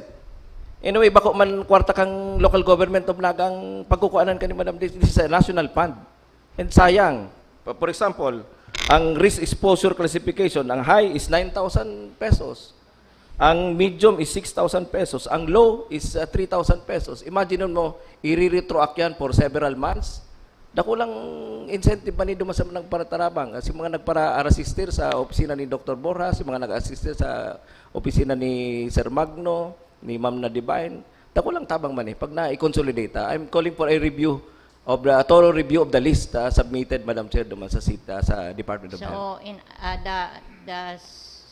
Anyway, bako man kwarta kang local government of Nagang pagkukuanan ka ni Madam, this is a national fund. And sayang. For example, ang risk exposure classification, ang high is 9,000 pesos. Ang medium is 6,000 pesos. Ang low is 3,000 pesos. Imagine mo, i-retroact yan for several months. Dako lang incentive pa ni dumas sa nagparatarabang. Si mga nagpara-assistir sa opisina ni Dr. Borja, si mga nag-assistir sa opisina ni Sir Magno, ni Ma'am na Divine. Dako lang tabang man eh. Pag na-i-consolidate, I'm calling for a review of the thorough review of the list submitted, Madam Chair, duman sa Department of Health. So, the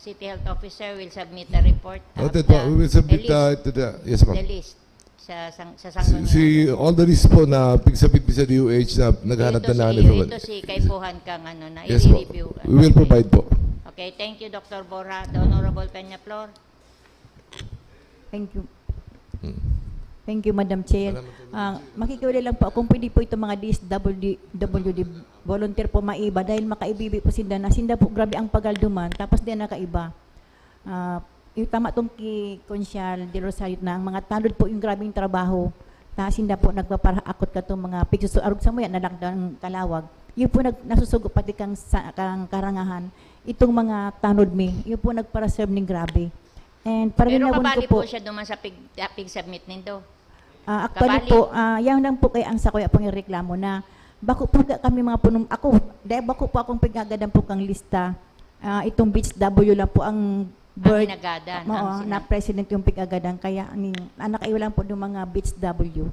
City Health Officer will submit a report of Noted po. We will submit to the, yes, ma'am. the list sa sanggunian. All the list po na pigsabit sa DOH na naghanap na nanin. Ito si Kaipuhan kang na Yes po. i-review. We will provide po. Okay, thank you, Dr. Borja. The Honorable Peñaflor. Thank you. Thank you, Madam Chair. Makikiwala lang po, kung pwede po itong mga DSWD volunteer po maiba dahil makaibibi po sinda na sinda po grabe ang pagalduman tapos din nakaiba. Yung tama itong kay Consyal de Rosario na ang mga tanod po yung grabing trabaho na sinda po nagpaparaakot ka itong mga pigsusurog sa muya na lockdown kalawag. Yun po nasusugo pati kang karangahan. itong mga tanod mi, yun po nagpara-serve ng grabe. And para Pero ginawon kabali ko po siya duman sa pig-submit nindo. Actually kabali. po, yan lang po kay ang sa kuya pang reklamo na bako po kami mga punong, ako, dahil bako po akong pigagadan po kang lista, itong Beach W lang po ang bird, hinagadan, na president yung pigagadan, kaya anak kayo lang po ng mga Beach W.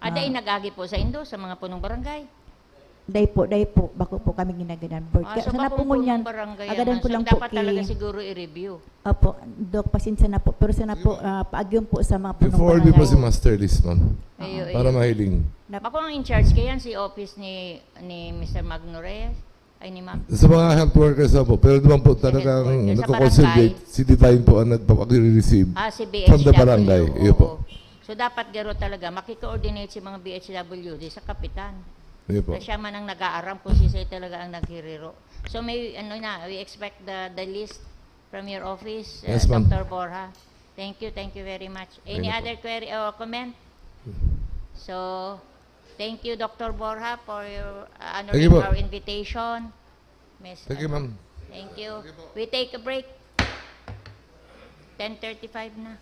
Ada inagagi po sa indo sa mga punong barangay. Dahil po, bako po kami ginagadan bird. Kaya So sana po punong ngunyan, barangay agadan yan. ko So lang po dapat talaga siguro i-review. Opo, Dok, pasensya na po. Pero sana po, paagyon po sa mga punong Before barangay. po si Master List, ma'am. Ayo, Para mahiling. Ako ang in-charge kayan si office ni Mr. Magno Reyes. Ay ni Ma'am. Sa mga health workers po, pero naman po talagang workers. Sa nagko-consolidate, si Divine po ang nagpapag-receive Si BHW. from the barangay. Iyo po. So dapat garo talaga, makikoordinate si mga BHW di sa kapitan. Iyo po. Na siya man ang nag-aaram kung si talaga ang naghiriro. So may we expect the list from your office, Yes, ma'am. Dr. Borja. Thank you very much. Any other query or comment? So, thank you, Dr. Borja, for your honoring our invitation. Miss, Thank you, ma'am. Thank you. We take a break. 10:35 na.